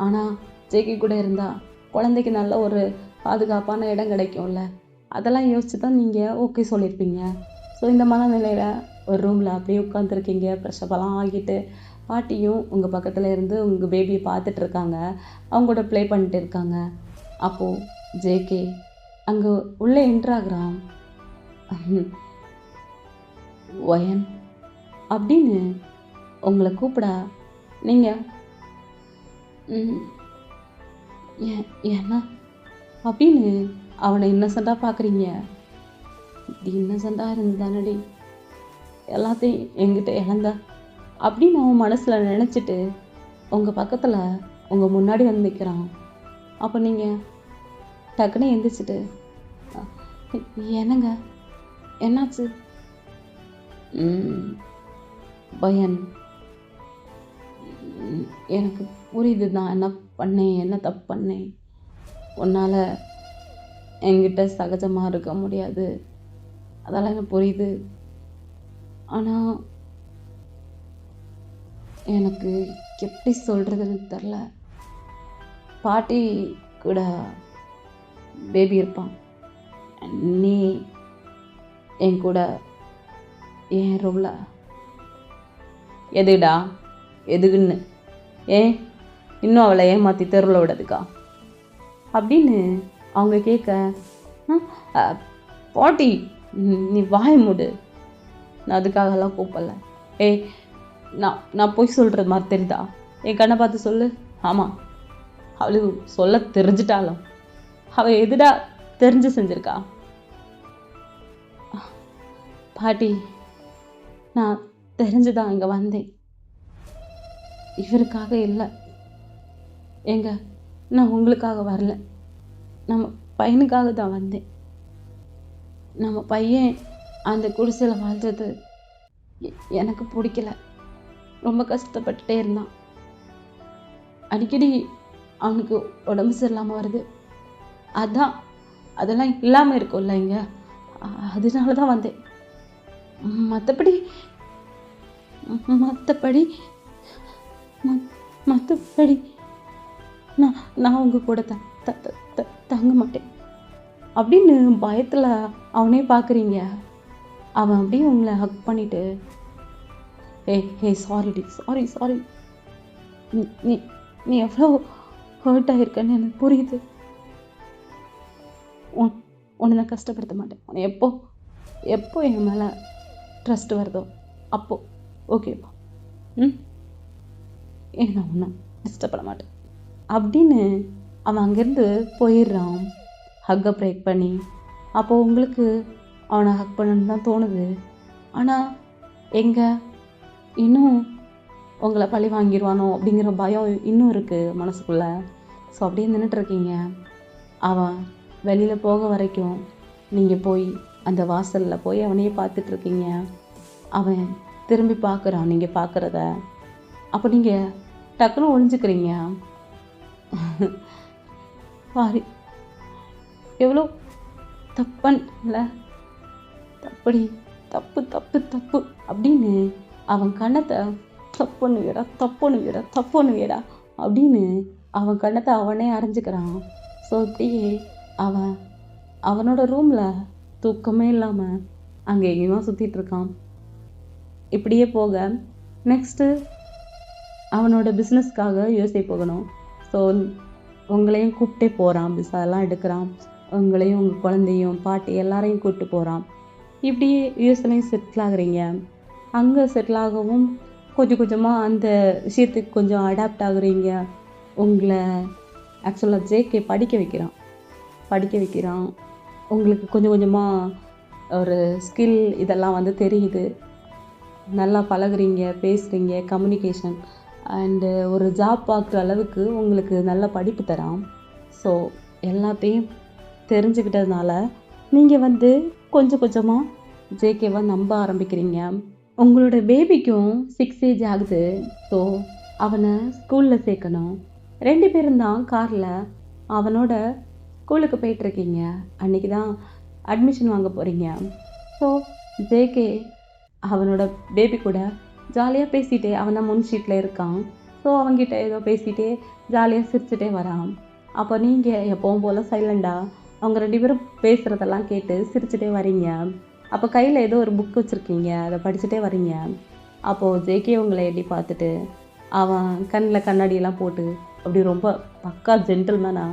ஆனால் ஜேகே கூட இருந்தால் குழந்தைக்கு நல்ல ஒரு பாதுகாப்பான இடம் கிடைக்கும்ல, அதெல்லாம் யோசிச்சு தான் நீங்கள் ஓகே சொல்லியிருப்பீங்க. ஸோ இந்த மனநிலையில் ஒரு ரூமில் அப்படியே உட்காந்துருக்கீங்க. ஃப்ரெஷ்ஷப்பெல்லாம் ஆகிட்டு பாட்டியும் உங்கள் பக்கத்தில் இருந்து உங்கள் பேபியை பார்த்துட்டு இருக்காங்க, அவங்க கூட ப்ளே பண்ணிட்டு இருக்காங்க. அப்போது ஜேகே அங்கே உள்ளே என்ட்ராகிறான். ஒயன் அப்படின்னு உங்களை கூப்பிட நீங்கள் ஏன்னா அப்படின்னு அவனை இன்னசெண்டாக பார்க்குறீங்க. இப்படி இன்னசெண்டாக இருந்தானடி எல்லாத்தையும் என்கிட்ட இழந்த அப்படின்னு அவன் மனசில் நினச்சிட்டு உங்கள் பக்கத்தில் உங்கள் முன்னாடி வந்து நிற்கிறான். அப்போ நீங்கள் டக்குன்னு எந்திரிச்சிட்டு என்னங்க என்னாச்சு? பயன் எனக்கு புரியுது நான் என்ன பண்ணேன், என்ன தப்பு பண்ணேன். உன்னால் என்கிட்ட சகஜமாக இருக்க முடியாது, அதெல்லாம் எனக்கு புரியுது. ஆனால் எனக்கு எப்படி சொல்கிறதுன்னு தெரில. பாட்டி கூட பேபி இருப்பான், நீ என் கூட என் ரூமில் எதுக்குன்னு ஏன் இன்னும் அவளை ஏமாற்றி தெருவில் விடுறதுக்கா அப்படின்னு அவங்க கேட்க, பாட்டி நீ வாய மூடு, நான் அதுக்காகலாம் கூப்பிடல. நான் போய் சொல்கிறது மாதிரி தெரியுதா? என் கண்ணை பார்த்து சொல்லு. ஆமாம், அவளுக்கு சொல்ல தெரிஞ்சிட்டாலும் அவள் எதுடா தெரிஞ்சு செஞ்சிருக்கா? பாட்டி நான் தெரிஞ்சுதான் இங்கே வந்தேன், இவருக்காக இல்லை. நான் உங்களுக்காக வரல, நம்ம பையனுக்காக தான் வந்தேன். நம்ம பையன் அந்த குடிசையில் வாழ்றது எனக்கு பிடிக்கல. ரொம்ப கஷ்டப்பட்டுட்டே இருந்தான். அடிக்கடி அவனுக்கு உடம்பு சரியில்லாமல் வருது. அதெல்லாம் இல்லாமல் இருக்கும்ல இங்கே, அதனால தான் வந்தேன். மற்றபடி நான் உங்கள் கூட தங்க மாட்டேன் அப்படின்னு பயத்தில் அவனே பார்க்குறீங்க. அவன் அப்படியே உங்களை ஹக் பண்ணிட்டு, சாரிடி, சாரி, நீ எவ்வளோ ஹர்ட் ஆகிருக்கன்னு எனக்கு புரியுது. உன்னை நான் கஷ்டப்படுத்த மாட்டேன். உன்னை எப்போ என் மேலே ட்ரஸ்ட் வருதோ அப்போ ஓகேப்பா, நான் உன்னை கஷ்டப்பட மாட்டேன் அப்படின்னு அவன் அங்கேருந்து போயிடுறான் ஹக்கை பிரேக் பண்ணி. அப்போது உங்களுக்கு அவனை ஹக் பண்ணணுன்னு தான் தோணுது. ஆனால் எங்கே இன்னும் உங்களை பழி வாங்கிடுவானோ அப்படிங்கிற பயம் இன்னும் இருக்குது மனசுக்குள்ளே. ஸோ அப்படியே நின்றுட்டுருக்கீங்க. அவன் வெளியில் போக வரைக்கும் நீங்கள் போய் அந்த வாசலில் போய் அவனையே பார்த்துட்ருக்கீங்க. அவன் திரும்பி பார்க்குறான் நீங்கள் பார்க்குறத. அப்போ நீங்கள் டக்குன்னு ஒளிஞ்சுக்கிறீங்க. சாரி, எவ்வளோ தப்பன்ல, தப்படி, தப்பு தப்பு தப்பு அப்படின்னு அவன் கண்ணத்தை தப்புன்னு வீடா அப்படின்னு அவன் கண்ணத்தை அவனே அரைஞ்சிக்கிறான். ஸோ இப்படியே அவன் அவனோட ரூமில் தூக்கமே இல்லாமல் அங்கே எங்கேயுமா சுற்றிட்டுருக்கான். இப்படியே போக நெக்ஸ்ட்டு அவனோட பிஸ்னஸ்க்காக யூஎஸ்ஏ போகணும். ஸோ உங்களையும் கூப்பிட்டே போகிறான், விசாலாம் எடுக்கிறான். உங்களையும் உங்கள் குழந்தையும் பாட்டி எல்லாரையும் கூப்பிட்டு போகிறான். இப்படியே யூஎஸ்ஏலையும் செட்டில் ஆகுறீங்க. அங்கே செட்டில் ஆகவும் கொஞ்சம் கொஞ்சமாக அந்த விஷயத்துக்கு கொஞ்சம் அடாப்ட் ஆகுறீங்க. உங்களை ஆக்சுவலாக ஜேகே படிக்க வைக்கிறான். உங்களுக்கு கொஞ்சம் கொஞ்சமாக ஒரு ஸ்கில் இதெல்லாம் வந்து தெரியுது. நல்லா பழகுறீங்க, பேசுகிறீங்க, கம்யூனிகேஷன் அண்டு ஒரு ஜாப் பார்க்குற அளவுக்கு உங்களுக்கு நல்ல படிப்பு தரான். ஸோ எல்லாத்தையும் தெரிஞ்சுக்கிட்டதுனால நீங்கள் வந்து கொஞ்சம் கொஞ்சமாக ஜேகேவை நம்ப ஆரம்பிக்கிறீங்க. உங்களோட பேபிக்கும் 6 ஏஜ் ஆகுது. ஸோ அவனை ஸ்கூலில் சேர்க்கணும். 2 பேரும் தான் காரில் அவனோட ஸ்கூலுக்கு போயிட்டுருக்கீங்க. அன்றைக்கி தான் அட்மிஷன் வாங்க போகிறீங்க. ஸோ ஜேகே அவனோட பேபி கூட ஜாலியாக பேசிகிட்டே, அவன் தான் முன் ஷீட்டில் இருக்கான். ஸோ அவங்ககிட்ட ஏதோ பேசிகிட்டே ஜாலியாக சிரிச்சுட்டே வரான். அப்போ நீங்கள் எப்பவும் போல் சைலண்டாக அவங்க 2 பேரும் பேசுகிறதெல்லாம் கேட்டு சிரிச்சுட்டே வரீங்க. அப்போ கையில் ஏதோ ஒரு புக் வச்சுருக்கீங்க, அதை படிச்சுட்டே வரீங்க. அப்போது ஜேகே உங்களை எட்டி பார்த்துட்டு அவன் கண்ணில் கண்ணாடியெல்லாம் போட்டு அப்படி ரொம்ப பக்கா ஜென்டில்மேனா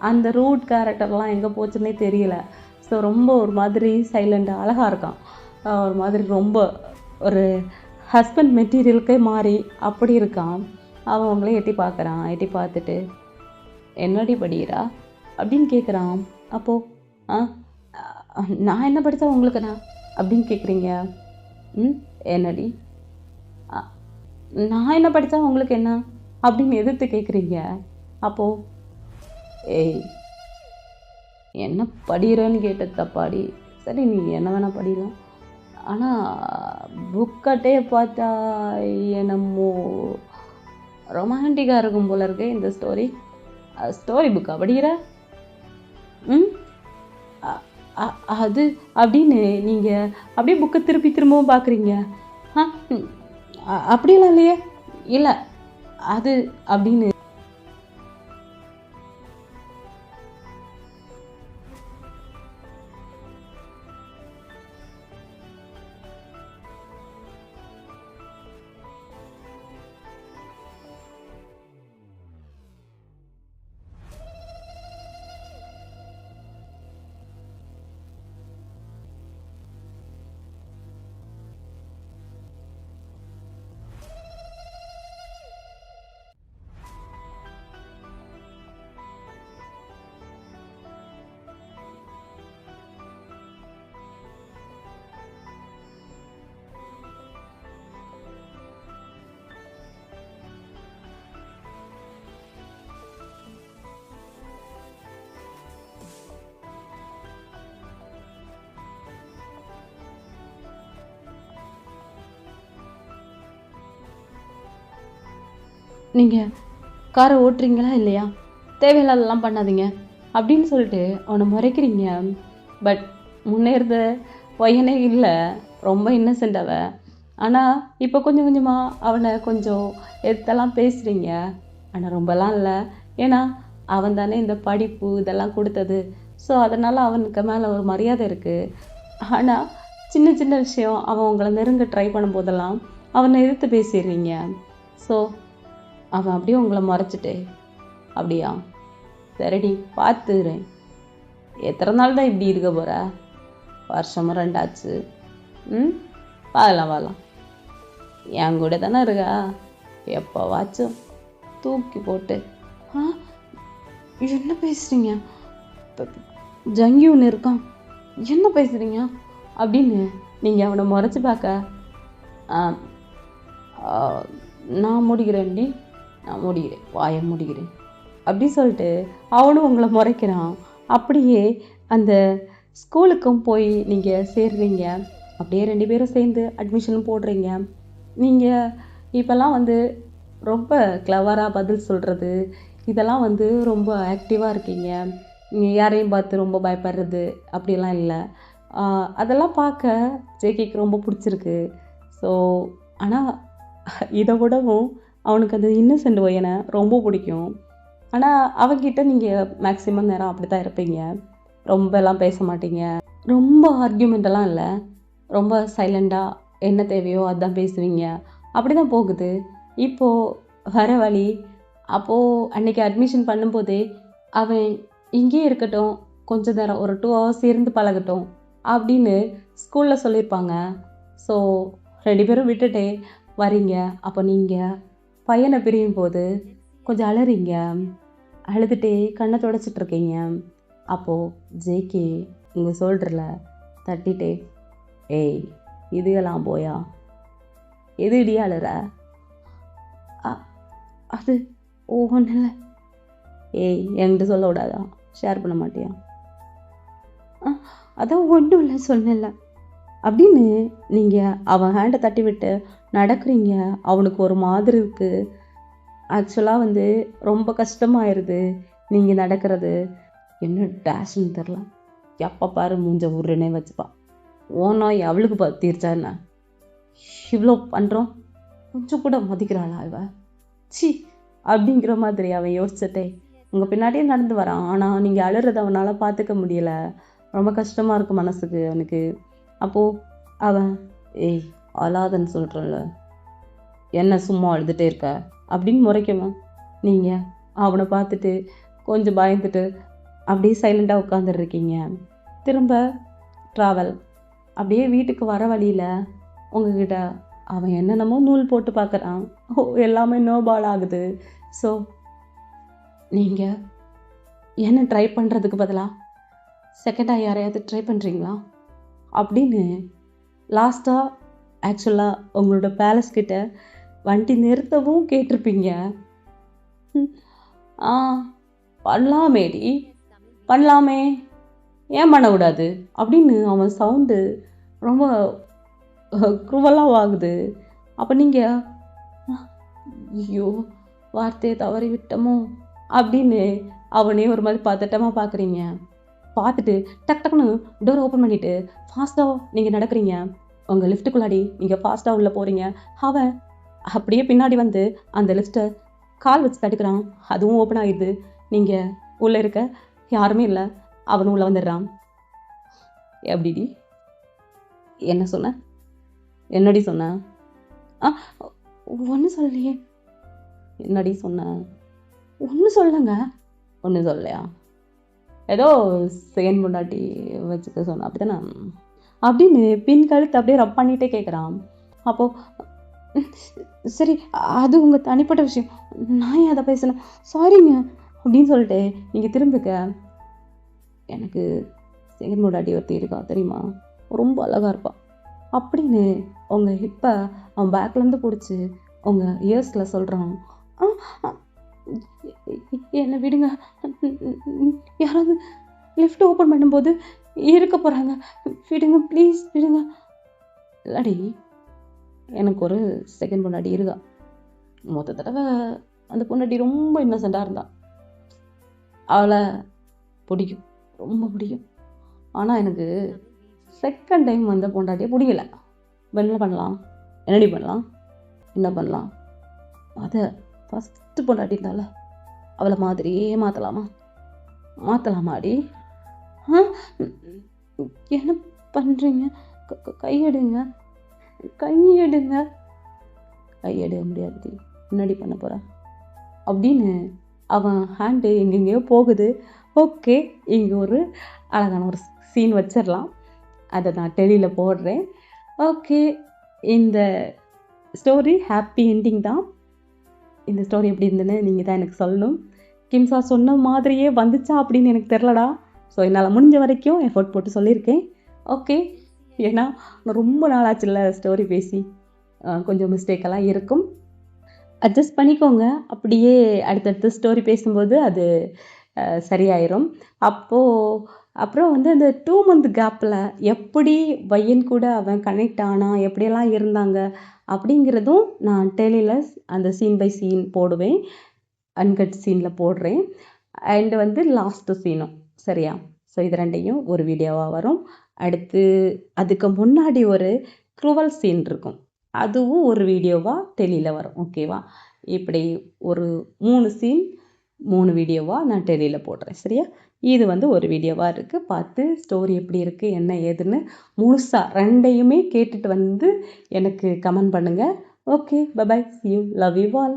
அந்த ரூட் கேரக்டர்லாம் எங்கே போச்சுன்னே தெரியல. ஸோ ரொம்ப ஒரு மாதிரி சைலண்டாக அழகாக இருக்கான். ஒரு மாதிரி ரொம்ப ஒரு ஹஸ்பண்ட் மெட்டீரியலுக்கே மாறி அப்படி இருக்கான். அவன் உங்களே எட்டி பார்க்குறான். எட்டி பார்த்துட்டு என்னடி படிக்கிறா அப்படின்னு கேட்குறான். அப்போது நான் என்ன படித்தா உங்களுக்குண்ணா அப்படின்னு கேட்குறீங்க. என்னடி நான் என்ன படித்தா உங்களுக்கு என்ன அப்படின்னு எதிர்த்து கேட்குறீங்க. அப்போது ஏய் என்ன படிக்கிறேன்னு கேட்ட தப்பாடி, சரி நீ என்ன வேணால் படிக்கலாம், ஆனால் புக்கட்டே பார்த்தா என்னமோ ரொமான்டிக்காக இருக்கும் போல இருக்கு இந்த ஸ்டோரி புக்கா படிக்கிற அது அப்படின்னு நீங்கள் அப்படியே புக்கை திரும்பவும் பார்க்குறீங்க. அப்படியெல்லாம் இல்லையே, இல்லை அது அப்படின்னு நீங்கள் காரை ஓட்டுறீங்களா இல்லையா, தேவையில்லாதெல்லாம் பண்ணாதீங்க அப்படின்னு சொல்லிட்டு அவனை முறைக்கிறீங்க. பட் முன்னேறத பையனே இல்லை, ரொம்ப இன்னசென்ட் அவன். ஆனால் இப்போ கொஞ்சம் கொஞ்சமாக அவனை கொஞ்சம் எதெல்லாம் பேசுகிறீங்க. ஆனால் ரொம்பலாம் இல்லை, ஏன்னா அவன் தானே இந்த படிப்பு இதெல்லாம் கொடுத்தது. ஸோ அதனால் அவனுக்கு மேலே ஒரு மரியாதை இருக்குது. ஆனால் சின்ன சின்ன விஷயம் அவன் உங்களை நெருங்க ட்ரை பண்ணும்போதெல்லாம் அவனை எதிர்த்து பேசிடுறீங்க. ஸோ அவன் அப்படியே உங்களை மறைச்சிட்டு, அப்படியா சரிடி பார்த்துக்கிறேன், எத்தனை நாள் தான் இப்படி இருக்க போகிற, வருஷமும் 2 ஆச்சு, வாழலாம் என் கூட தானே இருக்கா, எப்போவாச்சும் தூக்கி போட்டு என்ன பேசுகிறீங்க? ஜங்கி ஒன்று இருக்கான், என்ன பேசுகிறீங்க அப்படின்னு நீங்கள் அவனை முறைச்சி பார்க்க, "ஆ, ஆ, நான் முடிக்கிறேன்டி, நான் முடிக்கிறேன், வாயை முடிக்கிறேன்" அப்படி சொல்லிட்டு அவனும் உங்களை முறைக்கிறான். அப்படியே அந்த ஸ்கூலுக்கும் போய் நீங்கள் சேர்றீங்க. அப்படியே 2 பேரும் சேர்ந்து அட்மிஷனும் போடுறீங்க. நீங்கள் இப்போல்லாம் வந்து ரொம்ப கிளவராக பதில் சொல்கிறது, இதெல்லாம் வந்து ரொம்ப ஆக்டிவாக இருக்கீங்க. நீங்கள் யாரையும் பார்த்து ரொம்ப பயப்படுறது அப்படிலாம் இல்லை. அதெல்லாம் பார்க்க ஜேகேக்கு ரொம்ப பிடிச்சிருக்கு. ஸோ ஆனால் இதை விடவும் அவனுக்கு அந்த இன்னசென்ட் பையனை ரொம்ப பிடிக்கும். ஆனால் அவகிட்ட நீங்கள் மேக்ஸிமம் நேரம் அப்படி தான் இருப்பீங்க. ரொம்பலாம் பேச மாட்டீங்க, ரொம்ப ஆர்கியூமெண்ட்டெல்லாம் இல்லை, ரொம்ப சைலண்டாக என்ன தேவையோ அதான் பேசுவீங்க. அப்படி தான் போகுது. இப்போது வர வழி, அப்போது அன்றைக்கி அட்மிஷன் பண்ணும்போதே அவன் இங்கேயே இருக்கட்டும், கொஞ்ச நேரம் ஒரு 2 hours இருந்து பழகட்டும் அப்படின்னு ஸ்கூலில் சொல்லியிருப்பாங்க. ஸோ 2 பேரும் விட்டுட்டே வரீங்க. அப்போ நீங்கள் பையனை பிரியும் போது கொஞ்சம் அழறீங்க, அழுதுகிட்டே கண்ணை துடைச்சிட்ருக்கீங்க. அப்போது ஜேகே உங்கள் ஷோல்டரில் தட்டிட்டு, "ஏய், இதுகெல்லாம் போயா, எது இடியா அழுற?" அது ஒன்றும் இல்லை." "ஏய், என்கிட்ட சொல்ல விடாதா? ஷேர் பண்ண மாட்டியா?" "அதான் ஒன்றும் இல்லை சொன்னல" அப்படின்னு நீங்கள் அவன் ஹேண்டை தட்டி விட்டு நடக்கிறீங்க. அவனுக்கு ஒரு மாதிரி இருக்குது. ஆக்சுவலாக வந்து ரொம்ப கஷ்டமாயிருது நீங்கள் நடக்கிறது. என்ன டேஷ்ன்னு தெரில, எப்போ பாரு மூஞ்ச உருன்னே வச்சுப்பா. ஓனா அவளுக்கு தீர்ச்சா என்ன? இவ்வளோ பண்ணுறோம், கொஞ்சம் கூட மதிக்கிறாளா இவ? சி அப்படிங்கிற மாதிரி அவன் யோசிச்சுட்டே உங்கள் பின்னாடியே நடந்து வரான். ஆனால் நீங்கள் அழுறத அவனால் பார்த்துக்க முடியல. ரொம்ப கஷ்டமாக இருக்குது மனசுக்கு அவனுக்கு. அப்போது அவன், "ஏய், அழாதன்னு சொல்கிறல்ல, என்ன சும்மா அழுதுகிட்டே இருக்க" அப்படின்னு முறைக்குவான். நீங்கள் அவனை பார்த்துட்டு கொஞ்சம் பயந்துட்டு அப்படியே சைலண்டாக உட்காந்துருக்கீங்க. திரும்ப ட்ராவல் அப்படியே வீட்டுக்கு வர வழியில் உங்ககிட்ட அவன் என்னென்னமோ நூல் போட்டு பார்க்குறான். எல்லாமே நோ பால் ஆகுது. ஸோ நீங்கள் என்ன ட்ரை பண்ணுறதுக்கு பதிலாக செகண்டாக யாரையாவது ட்ரை பண்ணுறீங்களா அப்படின்னு லாஸ்ட்டாக ஆக்சுவலாக உங்களோட பேலஸ் கிட்ட வண்டி நிறுத்தவும் கேட்டிருப்பீங்க. "ஆ, பண்ணலாமேடி, பண்ணலாமே, ஏன் பண்ண விடாது" அப்படின்னு அவன் சவுண்டு ரொம்ப குருவலாக ஆகுது. அப்போ நீங்கள், ஐயோ வார்த்தையை தவறி விட்டோமோ அப்படின்னு அவனே ஒரு மாதிரி பதட்டமாக பார்க்குறீங்க. பார்த்துட்டு டக் டக்குன்னு டோர் ஓப்பன் பண்ணிவிட்டு ஃபாஸ்ட்டாக நீங்கள் நடக்கிறீங்க. உங்கள் லிஃப்ட்டுக்குள்ளாடி நீங்கள் ஃபாஸ்ட்டாக உள்ளே போகிறீங்க. அவன் அப்படியே பின்னாடி வந்து அந்த லிஃப்ட்டை கால் வச்சு தடுக்கிறான். அதுவும் ஓப்பன் ஆகிடுது. நீங்கள் உள்ளே இருக்க யாருமே இல்லை, அவனும் உள்ளே வந்துடுறான். "எப்படிடி, என்ன சொன்ன? என்னடி சொன்ன?" ஒன்றும் சொல்லலையே." "என்னடி சொன்ன?" "ஒன்றும் சொல்லங்க." "ஒன்றும் சொல்லலையா? ஏதோ செகண்ட் பொண்டாட்டி வச்சுக்க சொன்ன அப்படி தானே?" அப்படின்னு பின் கழுத்து அப்படியே ரப் பண்ணிகிட்டே கேட்குறான். அப்போது, "சரி, அது உங்கள் தனிப்பட்ட விஷயம், நான் ஏன் அதை பேசணும், சாரிங்க" அப்படின்னு சொல்லிட்டு நீங்கள் திரும்பிக்க, "எனக்கு செகண்ட் பொண்டாட்டி ஒருத்தி இருக்கா தெரியுமா, ரொம்ப அழகாக இருப்பாள்" அப்படின்னு உங்கள் ஹிப்பை அவன் பேக்லேருந்து பிடிச்சி உங்கள் இயர்ஸில் சொல்கிறான். "என்னை விடுங்க, யாராவது லிஃப்ட் ஓப்பன் பண்ணும்போது இருக்க போகிறாங்க, விடுங்க ப்ளீஸ், விடுங்க." "இல்லடி, எனக்கு ஒரு செகண்ட் பொண்டாட்டி இருக்கா. மொத்த தடவை அந்த பொண்டாட்டி ரொம்ப இன்னசென்ட்டாக இருந்தா. அவளை பிடிக்கும், ரொம்ப பிடிக்கும். ஆனால் எனக்கு செகண்ட் டைம் வந்த பொண்டாட்டியை பிடிக்கல. என்ன பண்ணலாம்? என்னடி பண்ணலாம்? என்ன பண்ணலாம்? அதை ஃபஸ்ட்டு பொண்டாட்டி இருந்தால அவளை மாதிரியே மாற்றலாமா? மாற்றலாமாடி? என்ன பண்ணுறீங்க? கையெடுங்க, கையெடுங்க." "கையெடுக்க முடியாது, முன்னாடி பண்ண போகிறேன்" அப்படின்னு அவன் ஹேண்டு எங்கெங்கேயோ போகுது. ஓகே, இங்கே ஒரு அழகான ஒரு சீன் வச்சிடலாம். அதை நான் டெலியில் போடுறேன். ஓகே, இந்த ஸ்டோரி ஹாப்பி என்டிங் தான். இந்த ஸ்டோரி எப்படி இருந்ததுன்னு நீங்கள் தான் எனக்கு சொல்லணும். கிம்சா சொன்ன மாதிரியே வந்துச்சா அப்படின்னு எனக்கு தெரிலடா. ஸோ என்னால் முடிஞ்ச வரைக்கும் எஃபோர்ட் போட்டு சொல்லியிருக்கேன். ஓகே, ஏன்னா நான் ரொம்ப நாளாச்சுல்ல ஸ்டோரி பேசி, கொஞ்சம் மிஸ்டேக்கெல்லாம் இருக்கும். அட்ஜஸ்ட் பண்ணிக்கோங்க. அப்படியே அடுத்தடுத்து ஸ்டோரி பேசும்போது அது சரியாயிரும். அப்புறம் வந்து அந்த 2 மந்த் கேப்பில் எப்படி பையன் கூட அவன் கனெக்ட் ஆனான், எப்படியெல்லாம் இருந்தாங்க அப்படிங்கிறதும் நான் டெலியில் அந்த சீன் பை சீன் போடுவேன். அன்கட் சீனில் போடுறேன். அண்ட் வந்து லாஸ்ட்டு சீனும். சரியா? ஸோ இது 2யும் ஒரு வீடியோவாக வரும். அடுத்து அதுக்கு முன்னாடி ஒரு க்ரூவல் சீன் இருக்கும். அதுவும் ஒரு வீடியோவாக டெலியில் வரும். ஓகேவா? இப்படி ஒரு 3 சீன் 3 வீடியோவாக நான் டெலியில் போடுறேன். சரியா? இது வந்து ஒரு வீடியோவாக இருக்குது. பார்த்து ஸ்டோரி எப்படி இருக்குது என்ன ஏதுன்னு முழுசாக 2யுமே கேட்டுட்டு வந்து எனக்கு கமெண்ட் பண்ணுங்கள். Okay, bye bye, see you, love you all.